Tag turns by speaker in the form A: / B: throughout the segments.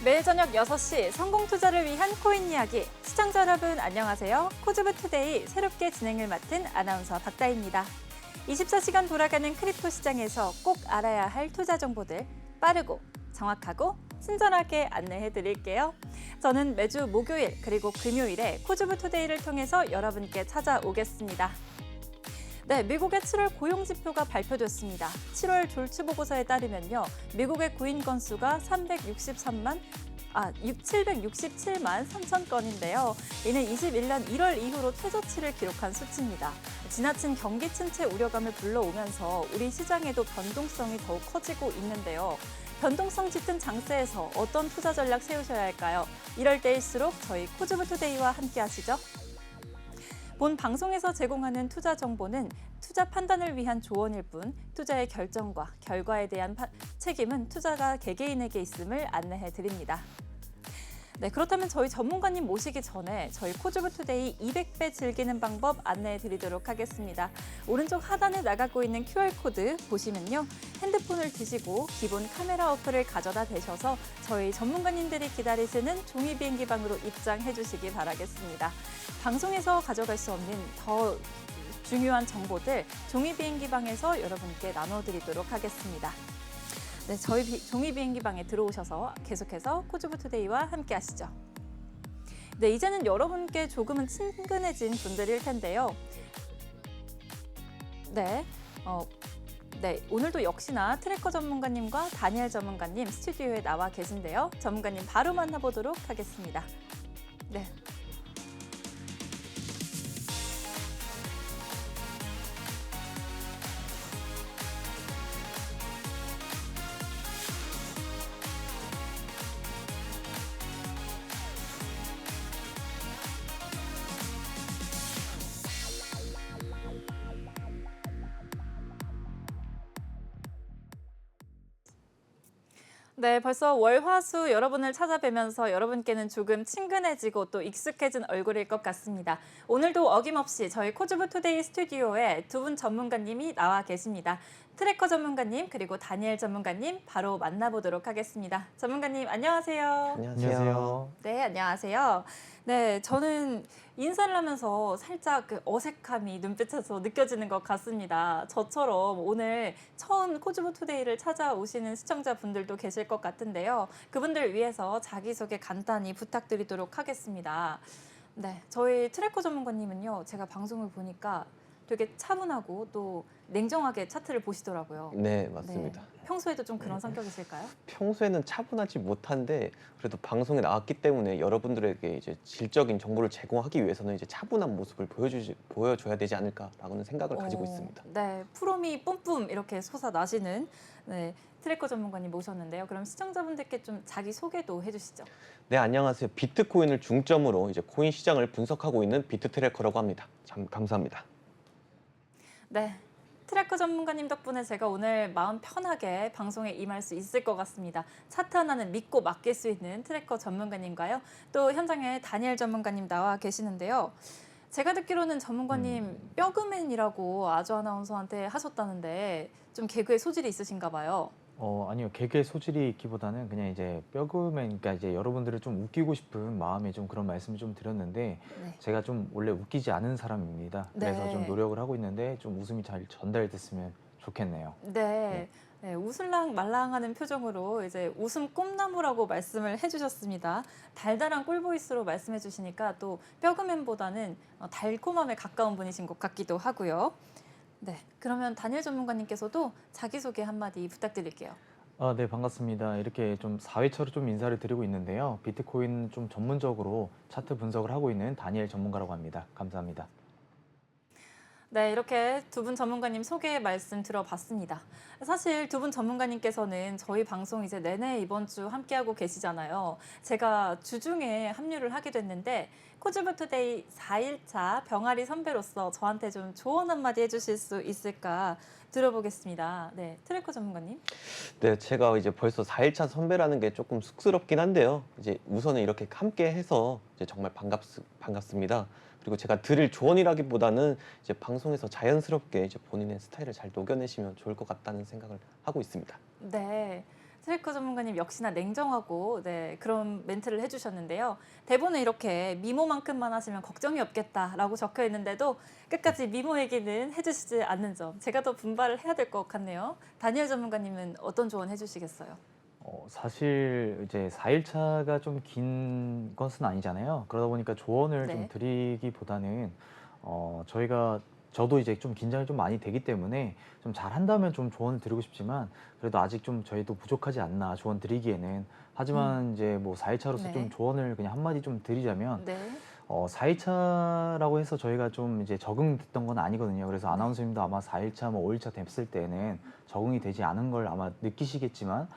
A: 매일 저녁 6시 성공 투자를 위한 코인 이야기. 시청자 여러분 안녕하세요. 코즈브 투데이 새롭게 진행을 맡은 아나운서 박다희입니다. 24시간 돌아가는 크립토 시장에서 꼭 알아야 할 투자 정보들 빠르고 정확하고 친절하게 안내해 드릴게요. 저는 매주 목요일 그리고 금요일에 코즈브 투데이를 통해서 여러분께 찾아오겠습니다. 네, 미국의 7월 고용지표가 발표됐습니다. 7월 졸치보고서에 따르면요, 미국의 구인 건수가 767만 3천 건인데요. 이는 21년 1월 이후로 최저치를 기록한 수치입니다. 지나친 경기 침체 우려감을 불러오면서 우리 시장에도 변동성이 더욱 커지고 있는데요. 변동성 짙은 장세에서 어떤 투자 전략 세우셔야 할까요? 이럴 때일수록 저희 코즈브 투데이와 함께 하시죠. 본 방송에서 제공하는 투자 정보는 투자 판단을 위한 조언일 뿐 투자의 결정과 결과에 대한 책임은 투자가 개개인에게 있음을 안내해 드립니다. 네, 그렇다면 저희 전문가님 모시기 전에 저희 코즈브 투데이 200배 즐기는 방법 안내해 드리도록 하겠습니다. 오른쪽 하단에 나가고 있는 QR코드 보시면요. 핸드폰을 드시고 기본 카메라 어플을 가져다 대셔서 저희 전문가님들이 기다리시는 종이 비행기 방으로 입장해 주시기 바라겠습니다. 방송에서 가져갈 수 없는 더 중요한 정보들 종이 비행기 방에서 여러분께 나눠드리도록 하겠습니다. 네, 저희 종이 비행기 방에 들어오셔서 계속해서 코즈브 투데이와 함께 하시죠. 네, 이제는 여러분께 조금은 친근해진 분들일 텐데요. 네, 오늘도 역시나 트래커 전문가님과 다니엘 전문가님 스튜디오에 나와 계신데요. 전문가님 바로 만나보도록 하겠습니다. 네. 네, 벌써 월화수 여러분을 찾아뵈면서 여러분께는 조금 친근해지고 또 익숙해진 얼굴일 것 같습니다. 오늘도 어김없이 저희 코즈브 투데이 스튜디오에 두 분 전문가님이 나와 계십니다. 트래커 전문가님 그리고 다니엘 전문가님 바로 만나보도록 하겠습니다. 전문가님 안녕하세요.
B: 안녕하세요.
A: 네, 안녕하세요. 네, 저는 인사를 하면서 살짝 그 어색함이 눈빛에서 느껴지는 것 같습니다. 저처럼 오늘 처음 코즈브 투데이를 찾아오시는 시청자분들도 계실 것 같은데요. 그분들 위해서 자기소개 간단히 부탁드리도록 하겠습니다. 네, 저희 트래커 전문가님은요, 제가 방송을 보니까 되게 차분하고 또 냉정하게 차트를 보시더라고요.
B: 네, 맞습니다.
A: 네, 평소에도 좀 그런 성격이실까요?
B: 평소에는 차분하지 못한데 그래도 방송에 나왔기 때문에 여러분들에게 이제 질적인 정보를 제공하기 위해서는 이제 차분한 모습을 보여줘야 되지 않을까라고는 생각을 가지고 있습니다.
A: 네, 프롬이 뿜뿜 이렇게 솟아나시는 네, 트래커 전문가님 모셨는데요. 그럼 시청자분들께 좀 자기 소개도 해주시죠.
B: 네, 안녕하세요. 비트코인을 중점으로 이제 코인 시장을 분석하고 있는 비트트래커라고 합니다. 참 감사합니다.
A: 네, 트래커 전문가님 덕분에 제가 오늘 마음 편하게 방송에 임할 수 있을 것 같습니다. 차트 하나는 믿고 맡길 수 있는 트래커 전문가님과요. 또 현장에 다니엘 전문가님 나와 계시는데요. 제가 듣기로는 전문가님 뼈그맨이라고 아주 아나운서한테 하셨다는데 좀 개그에 소질이 있으신가 봐요.
C: 아니요. 개그의 소질이 있기보다는 그냥 이제 뼈그맨, 그러니까 이제 여러분들을 좀 웃기고 싶은 마음에 좀 그런 말씀을 좀 드렸는데,
A: 네.
C: 제가 좀 원래 웃기지 않은 사람입니다. 그래서
A: 네.
C: 좀 노력을 하고 있는데 좀 웃음이 잘 전달됐으면 좋겠네요.
A: 네. 네, 웃을랑 말랑하는 표정으로 이제 웃음 꿈나무라고 말씀을 해주셨습니다. 달달한 꿀보이스로 말씀해 주시니까 또 뼈그맨보다는 달콤함에 가까운 분이신 것 같기도 하고요. 네, 그러면 다니엘 전문가님께서도 자기소개 한마디 부탁드릴게요.
C: 네, 반갑습니다. 이렇게 좀 4회차로 좀 인사를 드리고 있는데요. 비트코인 좀 전문적으로 차트 분석을 하고 있는 다니엘 전문가라고 합니다. 감사합니다.
A: 네, 이렇게 두 분 전문가님 소개 말씀 들어봤습니다. 사실 두 분 전문가님께서는 저희 방송 이제 내내 이번 주 함께하고 계시잖아요. 제가 주중에 합류를 하게 됐는데 코즈브 투데이 4일차 병아리 선배로서 저한테 좀 조언 한마디 해주실 수 있을까 들어보겠습니다. 네, 트래커 전문가님.
B: 네, 제가 이제 벌써 4일차 선배라는 게 조금 쑥스럽긴 한데요. 이제 우선은 이렇게 함께 해서 이제 정말 반갑습니다. 그리고 제가 드릴 조언이라기보다는 이제 방송에서 자연스럽게 이제 본인의 스타일을 잘 녹여내시면 좋을 것 같다는 생각을 하고 있습니다.
A: 네. 트래커 전문가님 역시나 냉정하고 네, 그런 멘트를 해주셨는데요. 대본에 이렇게 미모만큼만 하시면 걱정이 없겠다라고 적혀 있는데도 끝까지 미모 얘기는 해주시지 않는 점. 제가 더 분발을 해야 될 것 같네요. 다니엘 전문가님은 어떤 조언 해주시겠어요?
C: 사실 이제 4일차가 좀 긴 것은 아니잖아요. 그러다 보니까 조언을
A: 네.
C: 좀 드리기보다는 저도 이제 좀 긴장이 좀 많이 되기 때문에 좀 잘한다면 좀 조언을 드리고 싶지만 그래도 아직 좀 저희도 부족하지 않나 조언 드리기에는. 하지만 이제 뭐 4일차로서
A: 네.
C: 좀 조언을 그냥 한마디 좀 드리자면
A: 네.
C: 4일차라고 해서 저희가 좀 이제 적응됐던 건 아니거든요. 그래서
A: 네.
C: 아나운서님도 아마 4일차, 뭐 5일차 됐을 때는 적응이 되지 않은 걸 아마 느끼시겠지만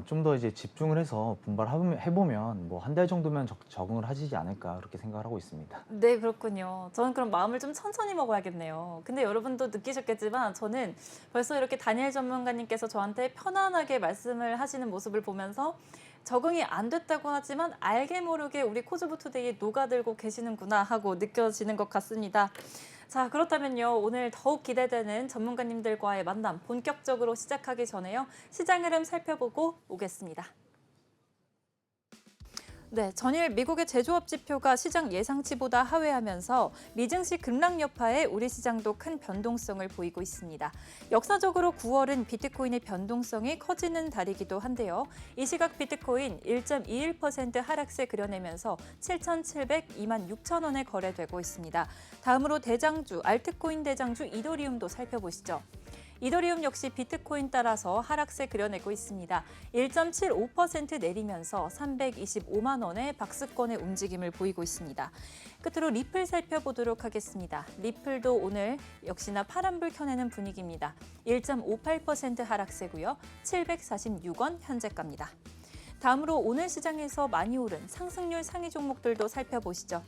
C: 좀 더 이제 집중을 해서 분발해보면 뭐 한 달 정도면 적응을 하시지 않을까 그렇게 생각을 하고 있습니다.
A: 네, 그렇군요. 저는 그럼 마음을 좀 천천히 먹어야겠네요. 근데 여러분도 느끼셨겠지만 저는 벌써 이렇게 다니엘 전문가님께서 저한테 편안하게 말씀을 하시는 모습을 보면서 적응이 안 됐다고 하지만 알게 모르게 우리 코즈부 투데이에 녹아들고 계시는구나 하고 느껴지는 것 같습니다. 자, 그렇다면요. 오늘 더욱 기대되는 전문가님들과의 만남 본격적으로 시작하기 전에요. 시장 흐름 살펴보고 오겠습니다. 네, 전일 미국의 제조업 지표가 시장 예상치보다 하회하면서 미증시 급락 여파에 우리 시장도 큰 변동성을 보이고 있습니다. 역사적으로 9월은 비트코인의 변동성이 커지는 달이기도 한데요. 이 시각 비트코인 1.21% 하락세 그려내면서 7,702만 6천 원에 거래되고 있습니다. 다음으로 대장주, 알트코인 대장주 이더리움도 살펴보시죠. 이더리움 역시 비트코인 따라서 하락세 그려내고 있습니다. 1.75% 내리면서 325만 원의 박스권의 움직임을 보이고 있습니다. 끝으로 리플 살펴보도록 하겠습니다. 리플도 오늘 역시나 파란불 켜내는 분위기입니다. 1.58% 하락세고요. 746원 현재가입니다. 다음으로 오늘 시장에서 많이 오른 상승률 상위 종목들도 살펴보시죠.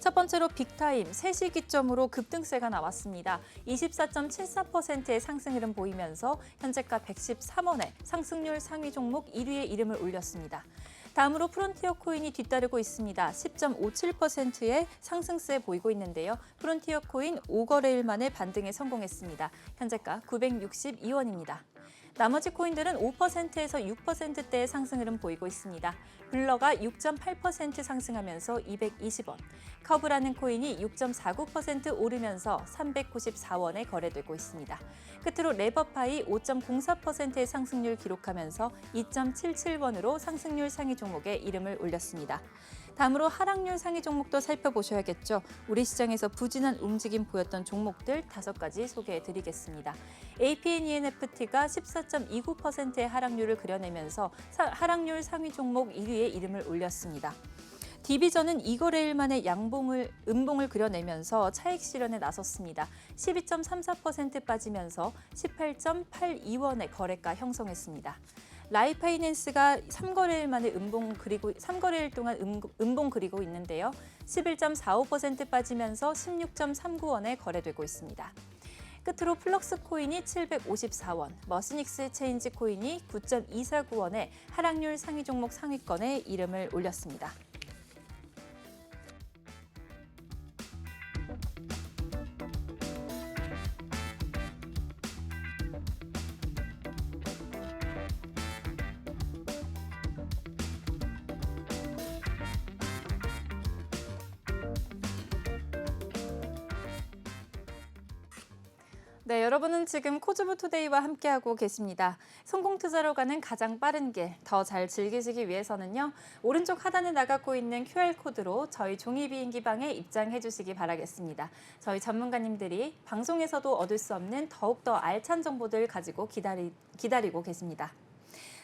A: 첫 번째로 빅타임 3시 기점으로 급등세가 나왔습니다. 24.74%의 상승 흐름 보이면서 현재가 113원에 상승률 상위 종목 1위에 이름을 올렸습니다. 다음으로 프론티어 코인이 뒤따르고 있습니다. 10.57%의 상승세 보이고 있는데요. 프론티어 코인 5거래일 만에 반등에 성공했습니다. 현재가 962원입니다. 나머지 코인들은 5%에서 6%대의 상승 흐름 보이고 있습니다. 블러가 6.8% 상승하면서 220원, 커브라는 코인이 6.49% 오르면서 394원에 거래되고 있습니다. 끝으로 레버파이 5.04%의 상승률 기록하면서 2.77원으로 상승률 상위 종목에 이름을 올렸습니다. 다음으로 하락률 상위 종목도 살펴보셔야겠죠. 우리 시장에서 부진한 움직임 보였던 종목들 5가지 소개해드리겠습니다. APNENFT가 14.29%의 하락률을 그려내면서 하락률 상위 종목 1위에 이름을 올렸습니다. 디비전은 2거래일 만에 음봉을 그려내면서 차익 실현에 나섰습니다. 12.34% 빠지면서 18.82원의 거래가 형성했습니다. 라이파이낸스가 3거래일 만에 3거래일 동안 음봉 그리고 있는데요. 11.45% 빠지면서 16.39원에 거래되고 있습니다. 끝으로 플럭스 코인이 754원, 머시닉스 체인지 코인이 9.249원에 하락률 상위 종목 상위권에 이름을 올렸습니다. 네, 여러분은 지금 코즈부 투데이와 함께하고 계십니다. 성공 투자로 가는 가장 빠른 길, 더 잘 즐기시기 위해서는요. 오른쪽 하단에 나가고 있는 QR코드로 저희 종이 비행기 방에 입장해 주시기 바라겠습니다. 저희 전문가님들이 방송에서도 얻을 수 없는 더욱더 알찬 정보들 가지고 기다리고 계십니다.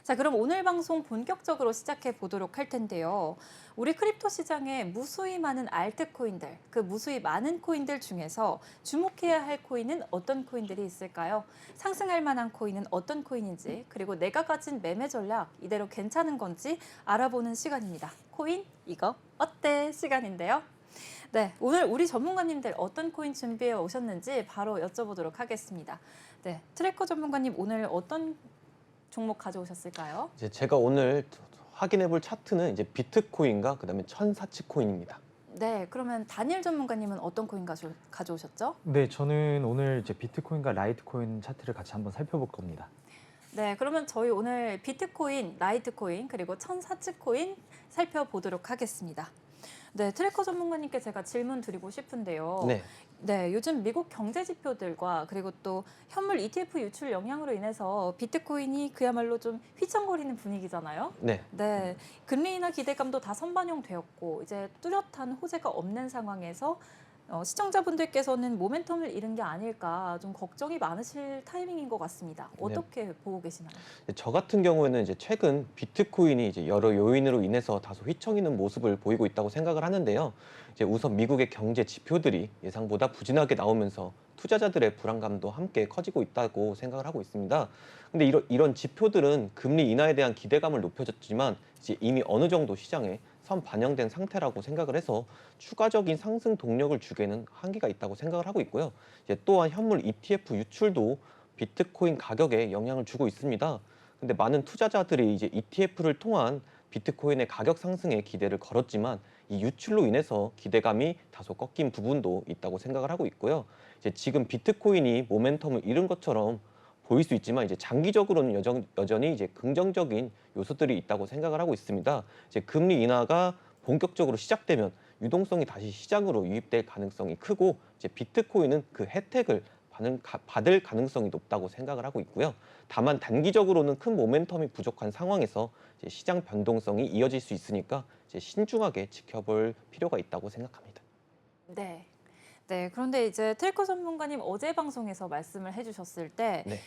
A: 자, 그럼 오늘 방송 본격적으로 시작해 보도록 할 텐데요. 우리 크립토 시장에 무수히 많은 알트코인들, 그 무수히 많은 코인들 중에서 주목해야 할 코인은 어떤 코인들이 있을까요? 상승할 만한 코인은 어떤 코인인지, 그리고 내가 가진 매매 전략 이대로 괜찮은 건지 알아보는 시간입니다. 코인 이거 어때? 시간인데요. 네, 오늘 우리 전문가님들 어떤 코인 준비해 오셨는지 바로 여쭤보도록 하겠습니다. 네, 트래커 전문가님 오늘 어떤 종목 가져오셨을까요?
B: 이제 제가 오늘 확인해볼 차트는 이제 비트코인과 그다음에 천사치코인입니다.
A: 네, 그러면 다니엘 전문가님은 어떤 코인 가져오셨죠?
C: 네, 저는 오늘 이제 비트코인과 라이트코인 차트를 같이 한번 살펴볼 겁니다.
A: 네, 그러면 저희 오늘 비트코인, 라이트코인, 그리고 천사츠코인 살펴보도록 하겠습니다. 네, 트래커 전문가님께 제가 질문 드리고 싶은데요.
B: 네.
A: 네, 요즘 미국 경제 지표들과 그리고 또 현물 ETF 유출 영향으로 인해서 비트코인이 그야말로 좀 휘청거리는 분위기잖아요.
B: 네.
A: 네, 금리 인하 기대감도 다 선반영되었고 이제 뚜렷한 호재가 없는 상황에서 시청자분들께서는 모멘텀을 잃은 게 아닐까 좀 걱정이 많으실 타이밍인 것 같습니다. 어떻게 보고 계시나요?
B: 저 같은 경우에는 이제 최근 비트코인이 이제 여러 요인으로 인해서 다소 휘청이는 모습을 보이고 있다고 생각을 하는데요. 이제 우선 미국의 경제 지표들이 예상보다 부진하게 나오면서 투자자들의 불안감도 함께 커지고 있다고 생각을 하고 있습니다. 근데 이런 지표들은 금리 인하에 대한 기대감을 높여줬지만 이제 이미 어느 정도 시장에 선 반영된 상태라고 생각을 해서 추가적인 상승 동력을 주기에는 한계가 있다고 생각을 하고 있고요. 이제 또한 현물 ETF 유출도 비트코인 가격에 영향을 주고 있습니다. 근데 많은 투자자들이 이제 ETF를 통한 비트코인의 가격 상승에 기대를 걸었지만 이 유출로 인해서 기대감이 다소 꺾인 부분도 있다고 생각을 하고 있고요. 이제 지금 비트코인이 모멘텀을 잃은 것처럼 보일 수 있지만 이제 장기적으로는 여전히 이제 긍정적인 요소들이 있다고 생각을 하고 있습니다. 이제 금리 인하가 본격적으로 시작되면 유동성이 다시 시장으로 유입될 가능성이 크고 이제 비트코인은 그 혜택을 받을 가능성이 높다고 생각을 하고 있고요. 다만 단기적으로는 큰 모멘텀이 부족한 상황에서 이제 시장 변동성이 이어질 수 있으니까 이제 신중하게 지켜볼 필요가 있다고 생각합니다.
A: 네. 네, 그런데 이제 트래커 전문가님 어제 방송에서 말씀을 해주셨을 때
B: 네.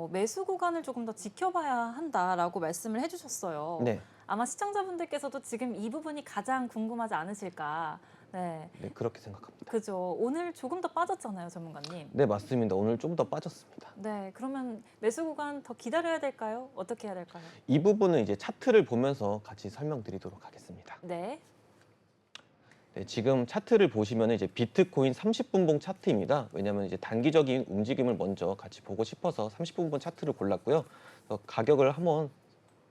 A: 매수 구간을 조금 더 지켜봐야 한다라고 말씀을 해주셨어요.
B: 네.
A: 아마 시청자분들께서도 지금 이 부분이 가장 궁금하지 않으실까. 네,
B: 네, 그렇게 생각합니다.
A: 그죠. 오늘 조금 더 빠졌잖아요, 전문가님.
B: 네, 맞습니다. 오늘 좀 더 빠졌습니다.
A: 네, 그러면 매수 구간 더 기다려야 될까요? 어떻게 해야 될까요?
B: 이 부분은 이제 차트를 보면서 같이 설명드리도록 하겠습니다.
A: 네,
B: 네, 지금 차트를 보시면 이제 비트코인 30분봉 차트입니다. 왜냐하면 이제 단기적인 움직임을 먼저 같이 보고 싶어서 30분봉 차트를 골랐고요. 그래서 가격을 한번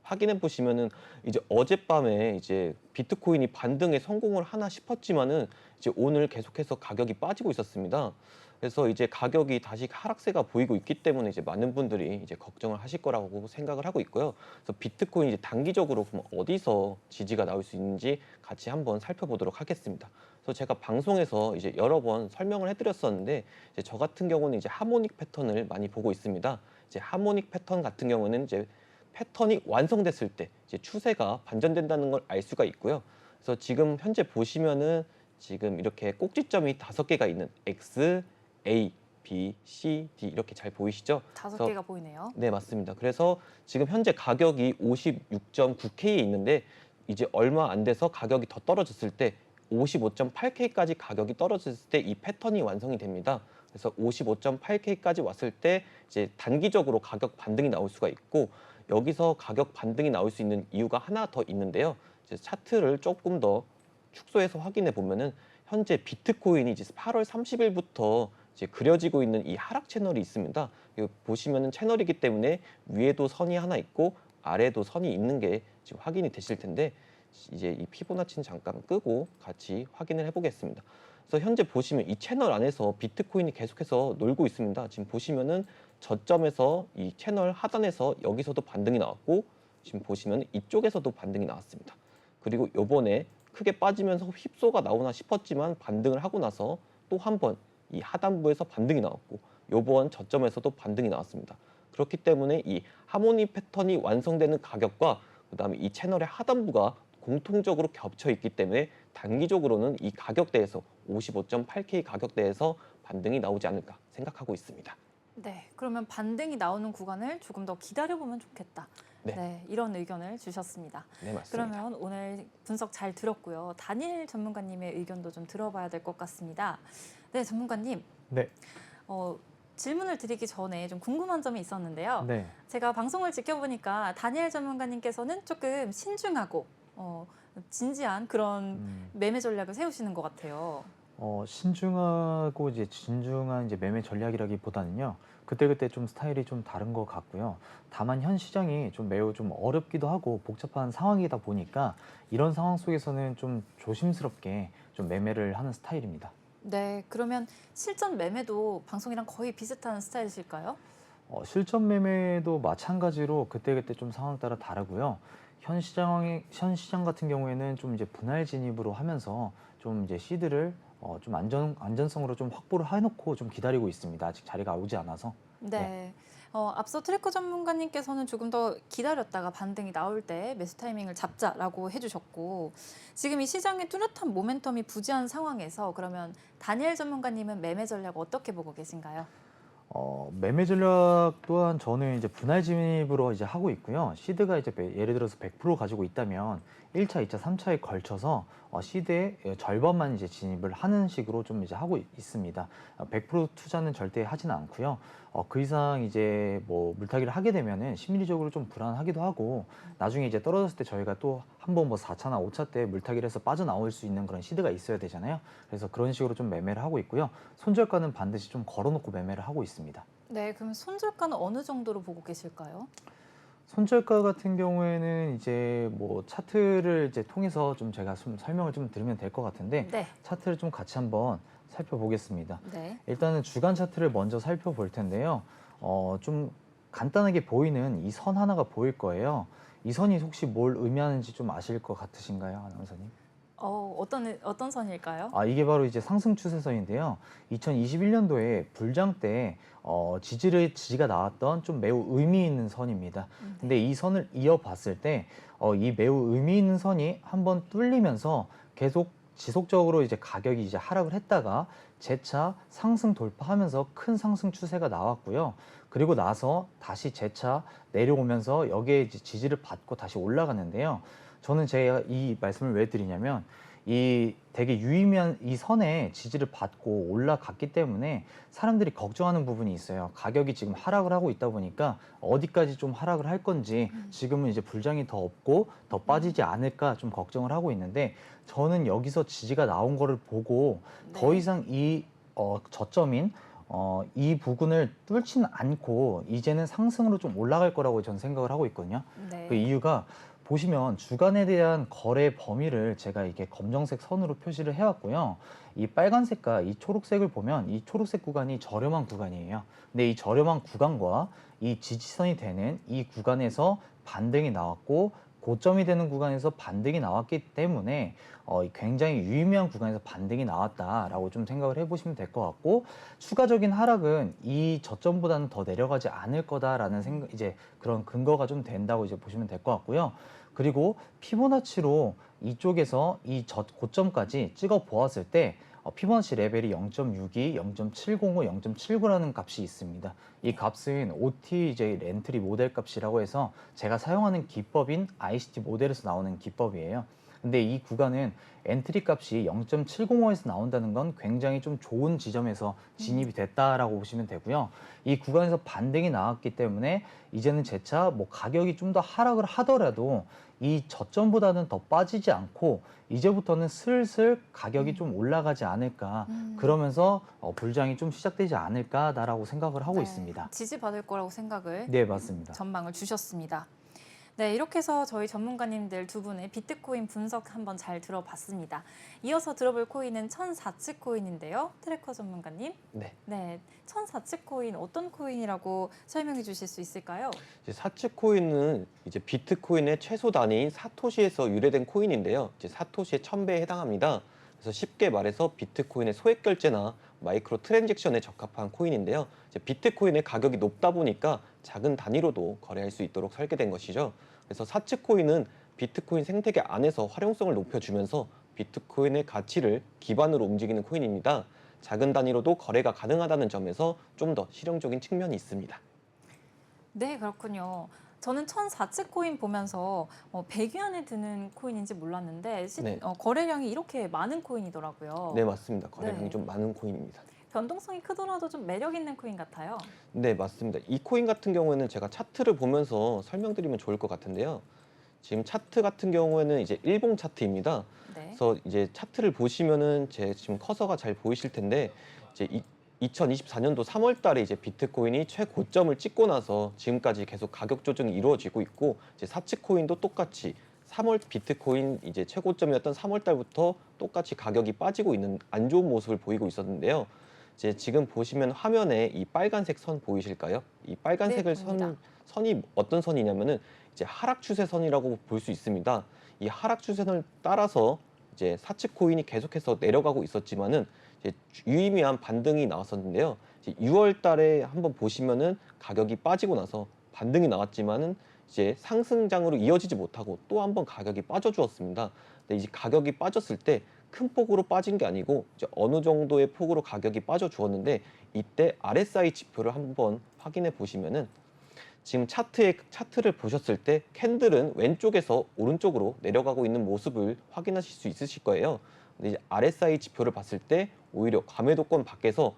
B: 확인해 보시면은 이제 어젯밤에 이제 비트코인이 반등에 성공을 하나 싶었지만은 이제 오늘 계속해서 가격이 빠지고 있었습니다. 그래서 이제 가격이 다시 하락세가 보이고 있기 때문에 이제 많은 분들이 이제 걱정을 하실 거라고 생각을 하고 있고요. 그래서 비트코인 이제 단기적으로 그럼 어디서 지지가 나올 수 있는지 같이 한번 살펴보도록 하겠습니다. 그래서 제가 방송에서 이제 여러 번 설명을 해드렸었는데 이제 저 같은 경우는 이제 하모닉 패턴을 많이 보고 있습니다. 이제 하모닉 패턴 같은 경우는 이제 패턴이 완성됐을 때 이제 추세가 반전된다는 걸 알 수가 있고요. 그래서 지금 현재 보시면은 지금 이렇게 꼭지점이 5개가 있는 X, A, B, C, D 이렇게 잘 보이시죠?
A: 다섯
B: 그래서
A: 개가 보이네요.
B: 네, 맞습니다. 그래서 지금 현재 가격이 56.9K에 있는데 이제 얼마 안 돼서 가격이 더 떨어졌을 때 55.8K까지 가격이 떨어졌을 때 이 패턴이 완성이 됩니다. 그래서 55.8K까지 왔을 때 이제 단기적으로 가격 반등이 나올 수가 있고 여기서 가격 반등이 나올 수 있는 이유가 하나 더 있는데요. 이제 차트를 조금 더 축소해서 확인해 보면은 현재 비트코인이 이제 8월 30일부터 이제 그려지고 있는 이 하락 채널이 있습니다. 이거 보시면은 채널이기 때문에 위에도 선이 하나 있고 아래에도 선이 있는 게 지금 확인이 되실 텐데 이제 이 피보나치는 잠깐 끄고 같이 확인을 해보겠습니다. 그래서 현재 보시면 이 채널 안에서 비트코인이 계속해서 놀고 있습니다. 지금 보시면은 저점에서 이 채널 하단에서 여기서도 반등이 나왔고 지금 보시면 이쪽에서도 반등이 나왔습니다. 그리고 요번에 크게 빠지면서 휩소가 나오나 싶었지만 반등을 하고 나서 또 한 번 이 하단부에서 반등이 나왔고 요번 저점에서도 반등이 나왔습니다. 그렇기 때문에 이 하모니 패턴이 완성되는 가격과 그다음에 이 채널의 하단부가 공통적으로 겹쳐 있기 때문에 단기적으로는 이 가격대에서 55.8K 가격대에서 반등이 나오지 않을까 생각하고 있습니다.
A: 네, 그러면 반등이 나오는 구간을 조금 더 기다려보면 좋겠다.
B: 네.
A: 네, 이런 의견을 주셨습니다.
B: 네, 맞습니다.
A: 그러면 오늘 분석 잘 들었고요. 다니엘 전문가님의 의견도 좀 들어봐야 될 것 같습니다. 네, 전문가님.
C: 네.
A: 질문을 드리기 전에 좀 궁금한 점이 있었는데요.
C: 네.
A: 제가 방송을 지켜보니까 다니엘 전문가님께서는 조금 신중하고 진지한 그런 매매 전략을 세우시는 것 같아요.
C: 신중하고 이제 진중한 이제 매매 전략이라기보다는요. 그때그때 좀 스타일이 좀 다른 것 같고요. 다만 현 시장이 좀 매우 좀 어렵기도 하고 복잡한 상황이다 보니까 이런 상황 속에서는 좀 조심스럽게 좀 매매를 하는 스타일입니다.
A: 네, 그러면 실전 매매도 방송이랑 거의 비슷한 스타일이실까요?
C: 실전 매매도 마찬가지로 그때그때 좀 상황 따라 다르고요. 현 시장 같은 경우에는 좀 이제 분할 진입으로 하면서 좀 이제 시드를 좀 안전성으로 좀 확보를 해놓고 좀 기다리고 있습니다. 아직 자리가 오지 않아서.
A: 네. 앞서 트래커 전문가님께서는 조금 더 기다렸다가 반등이 나올 때 매수 타이밍을 잡자라고 해주셨고, 지금 이 시장의 뚜렷한 모멘텀이 부재한 상황에서 그러면 다니엘 전문가님은 매매 전략 어떻게 보고 계신가요?
C: 매매 전략 또한 저는 이제 분할 진입으로 이제 하고 있고요. 시드가 이제 예를 들어서 100% 가지고 있다면 1차, 2차, 3차에 걸쳐서 시드의 절반만 이제 진입을 하는 식으로 좀 이제 하고 있습니다. 100% 투자는 절대 하지는 않고요. 그 이상 이제 뭐 물타기를 하게 되면은 심리적으로 좀 불안하기도 하고, 나중에 이제 떨어졌을 때 저희가 또 한번 뭐 4차나 5차 때 물타기를 해서 빠져나올 수 있는 그런 시드가 있어야 되잖아요. 그래서 그런 식으로 좀 매매를 하고 있고요. 손절가는 반드시 좀 걸어놓고 매매를 하고 있습니다.
A: 네, 그럼 손절가는 어느 정도로 보고 계실까요?
C: 손절가 같은 경우에는 이제 뭐 차트를 이제 통해서 좀 제가 좀 설명을 좀 드리면 될 것 같은데,
A: 네.
C: 차트를 좀 같이 한번 살펴보겠습니다.
A: 네.
C: 일단은 주간 차트를 먼저 살펴볼 텐데요. 좀 간단하게 보이는 이 선 하나가 보일 거예요. 이 선이 혹시 뭘 의미하는지 좀 아실 것 같으신가요, 아나운서님?
A: 어떤 선일까요?
C: 이게 바로 이제 상승 추세선인데요. 2021년도에 불장 때 지지가 나왔던 좀 매우 의미 있는 선입니다. 근데 이 선을 이어봤을 때 이 매우 의미 있는 선이 한번 뚫리면서 계속 지속적으로 이제 가격이 이제 하락을 했다가 재차 상승 돌파하면서 큰 상승 추세가 나왔고요. 그리고 나서 다시 재차 내려오면서 여기에 이제 지지를 받고 다시 올라가는데요. 저는 제가 이 말씀을 왜 드리냐면, 이 되게 유의미한 이 선에 지지를 받고 올라갔기 때문에 사람들이 걱정하는 부분이 있어요. 가격이 지금 하락을 하고 있다 보니까 어디까지 좀 하락을 할 건지, 지금은 이제 불장이 더 없고 더 빠지지 않을까 좀 걱정을 하고 있는데, 저는 여기서 지지가 나온 거를 보고 더
A: 네.
C: 이상 이 저점인 이 부분을 뚫지는 않고 이제는 상승으로 좀 올라갈 거라고 저는 생각을 하고 있거든요.
A: 네.
C: 그 이유가, 보시면 주간에 대한 거래 범위를 제가 이게 검정색 선으로 표시를 해왔고요. 이 빨간색과 이 초록색을 보면 이 초록색 구간이 저렴한 구간이에요. 근데 이 저렴한 구간과 이 지지선이 되는 이 구간에서 반등이 나왔고, 고점이 되는 구간에서 반등이 나왔기 때문에 굉장히 유의미한 구간에서 반등이 나왔다라고 좀 생각을 해보시면 될 것 같고, 추가적인 하락은 이 저점보다는 더 내려가지 않을 거다라는 생각, 이제 그런 근거가 좀 된다고 이제 보시면 될 것 같고요. 그리고 피보나치로 이쪽에서 이 고점까지 찍어 보았을 때 피보나치 레벨이 0.62, 0.705, 0.79라는 값이 있습니다. 이 값은 OT 이제 엔트리 모델 값이라고 해서 제가 사용하는 기법인 ICT 모델에서 나오는 기법이에요. 근데 이 구간은 엔트리 값이 0.705에서 나온다는 건 굉장히 좀 좋은 지점에서 진입이 됐다라고 보시면 되고요. 이 구간에서 반등이 나왔기 때문에 이제는 재차 뭐 가격이 좀 더 하락을 하더라도 이 저점보다는 더 빠지지 않고 이제부터는 슬슬 가격이 좀 올라가지 않을까, 그러면서 불장이 좀 시작되지 않을까라고 생각을 하고
A: 네.
C: 있습니다.
A: 지지받을 거라고 생각을
C: 네, 맞습니다.
A: 전망을 주셨습니다. 네, 이렇게 해서 저희 전문가님들 두 분의 비트코인 분석 한번 잘 들어봤습니다. 이어서 들어볼 코인은 천사츠 코인인데요. 트래커 전문가님.
B: 네.
A: 네, 천사츠 코인 어떤 코인이라고 설명해 주실 수 있을까요?
B: 이제 사츠 코인은 이제 비트코인의 최소 단위인 사토시에서 유래된 코인인데요. 이제 사토시의 1000배에 해당합니다. 그래서 쉽게 말해서 비트코인의 소액 결제나 마이크로 트랜잭션에 적합한 코인인데요. 이제 비트코인의 가격이 높다 보니까 작은 단위로도 거래할 수 있도록 설계된 것이죠. 그래서 사츠 코인은 비트코인 생태계 안에서 활용성을 높여주면서 비트코인의 가치를 기반으로 움직이는 코인입니다. 작은 단위로도 거래가 가능하다는 점에서 좀 더 실용적인 측면이 있습니다.
A: 네, 그렇군요. 저는 천사츠 코인 보면서 100위 안에 드는 코인인지 몰랐는데
B: 네.
A: 거래량이 이렇게 많은 코인이더라고요.
B: 네, 맞습니다. 거래량이
A: 네.
B: 좀 많은 코인입니다.
A: 변동성이 크더라도 좀 매력 있는 코인 같아요.
B: 네, 맞습니다. 이 코인 같은 경우에는 제가 차트를 보면서 설명드리면 좋을 것 같은데요. 지금 차트 같은 경우에는 이제 일봉 차트입니다.
A: 네.
B: 그래서 이제 차트를 보시면은 제 지금 커서가 잘 보이실 텐데, 이제 2024년도 3월 달에 이제 비트코인이 최고점을 찍고 나서 지금까지 계속 가격 조정이 이루어지고 있고, 이제 사츠 코인도 똑같이 3월 비트코인 이제 최고점이었던 3월 달부터 똑같이 가격이 빠지고 있는 안 좋은 모습을 보이고 있었는데요. 이제 지금 보시면 화면에 이 빨간색 선 보이실까요? 이 빨간색을
A: 네, 보입니다.
B: 선이 어떤 선이냐면은 이제 하락 추세선이라고 볼 수 있습니다. 이 하락 추세선을 따라서 이제 사측 코인이 계속해서 내려가고 있었지만은 이제 유의미한 반등이 나왔었는데요. 이제 6월 달에 한번 보시면은 가격이 빠지고 나서 반등이 나왔지만은 이제 상승장으로 이어지지 못하고 또 한번 가격이 빠져주었습니다. 근데 이제 가격이 빠졌을 때 큰 폭으로 빠진 게 아니고 이제 어느 정도의 폭으로 가격이 빠져주었는데 이때 RSI 지표를 한번 확인해 보시면은 지금 차트를 보셨을 때 캔들은 왼쪽에서 오른쪽으로 내려가고 있는 모습을 확인하실 수 있으실 거예요. 근데 이제 RSI 지표를 봤을 때 오히려 과매도권 밖에서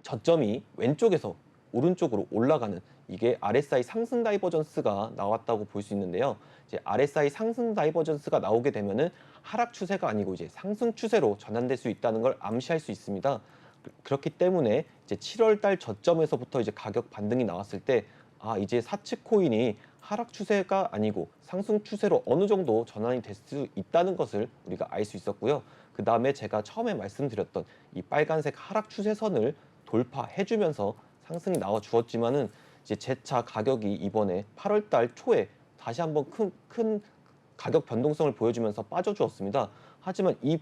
B: 저점이 왼쪽에서 오른쪽으로 올라가는 이게 RSI 상승 다이버전스가 나왔다고 볼 수 있는데요. 이제 RSI 상승 다이버전스가 나오게 되면은 하락 추세가 아니고 이제 상승 추세로 전환될 수 있다는 걸 암시할 수 있습니다. 그렇기 때문에 이제 7월 달 저점에서부터 이제 가격 반등이 나왔을 때 이제 사측 코인이 하락 추세가 아니고 상승 추세로 어느 정도 전환이 될 수 있다는 것을 우리가 알 수 있었고요. 그 다음에 제가 처음에 말씀드렸던 이 빨간색 하락 추세선을 돌파해주면서 상승이 나와 주었지만은 이제 재차 가격이 이번에 8월 달 초에 다시 한번 큰 가격 변동성을 보여주면서 빠져주었습니다. 하지만 이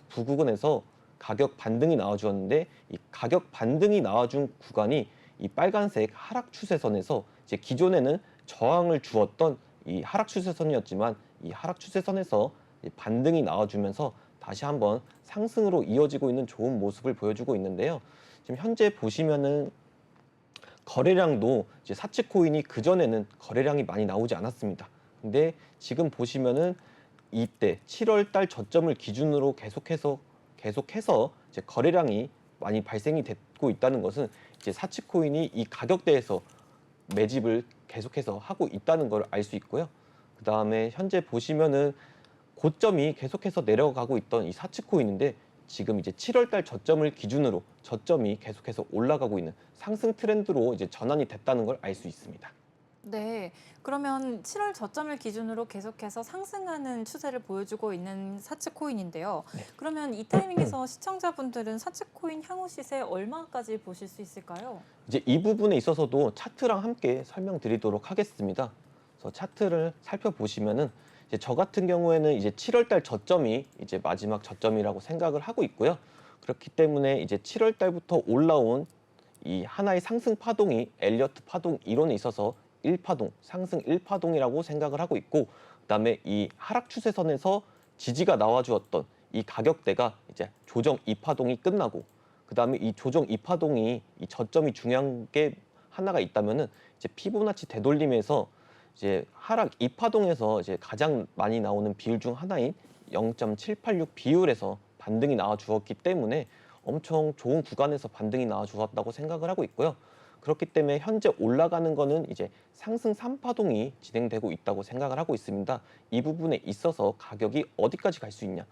B: 부근에서 가격 반등이 나와주었는데 이 가격 반등이 나와준 구간이 이 빨간색 하락 추세선에서 이제 기존에는 저항을 주었던 이 하락 추세선이었지만 이 하락 추세선에서 반등이 나와주면서 다시 한번 상승으로 이어지고 있는 좋은 모습을 보여주고 있는데요. 지금 현재 보시면은 거래량도 이제 사측 코인이 그전에는 거래량이 많이 나오지 않았습니다. 근데 지금 보시면은 이때 7월 달 저점을 기준으로 계속해서 이제 거래량이 많이 발생이 됐고 있다는 것은 이제 사측 코인이 이 가격대에서 매집을 계속해서 하고 있다는 걸 알 수 있고요. 그 다음에 현재 보시면은 고점이 계속해서 내려가고 있던 이 사측 코인인데 지금 이제 7월 달 저점을 기준으로 저점이 계속해서 올라가고 있는 상승 트렌드로 이제 전환이 됐다는 걸 알 수 있습니다.
A: 네, 그러면 7월 저점을 기준으로 계속해서 상승하는 추세를 보여주고 있는 사츠코인인데요.
B: 네.
A: 그러면 이 타이밍에서 시청자분들은 사츠코인 향후 시세 얼마까지 보실 수 있을까요?
B: 이제 이 부분에 있어서도 차트랑 함께 설명드리도록 하겠습니다. 그래서 차트를 살펴보시면은 이제 저 같은 경우에는 이제 7월 달 저점이 이제 마지막 저점이라고 생각을 하고 있고요. 그렇기 때문에 이제 7월 달부터 올라온 이 하나의 상승 파동이 엘리어트 파동 이론에 있어서 1파동, 상승 1파동이라고 생각을 하고 있고 그다음에 이 하락 추세선에서 지지가 나와주었던 이 가격대가 이제 조정 2파동이 끝나고 그다음에 이 조정 2파동이 이 저점이 중요한 게 하나가 있다면은 이제 피보나치 되돌림에서 이제 하락 2파동에서 이제 가장 많이 나오는 비율 중 하나인 0.786 비율에서 반등이 나와 주었기 때문에 엄청 좋은 구간에서 반등이 나와 주었다고 생각을 하고 있고요. 그렇기 때문에 현재 올라가는 거는 이제 상승 3파동이 진행되고 있다고 생각을 하고 있습니다. 이 부분에 있어서 가격이 어디까지 갈 수 있냐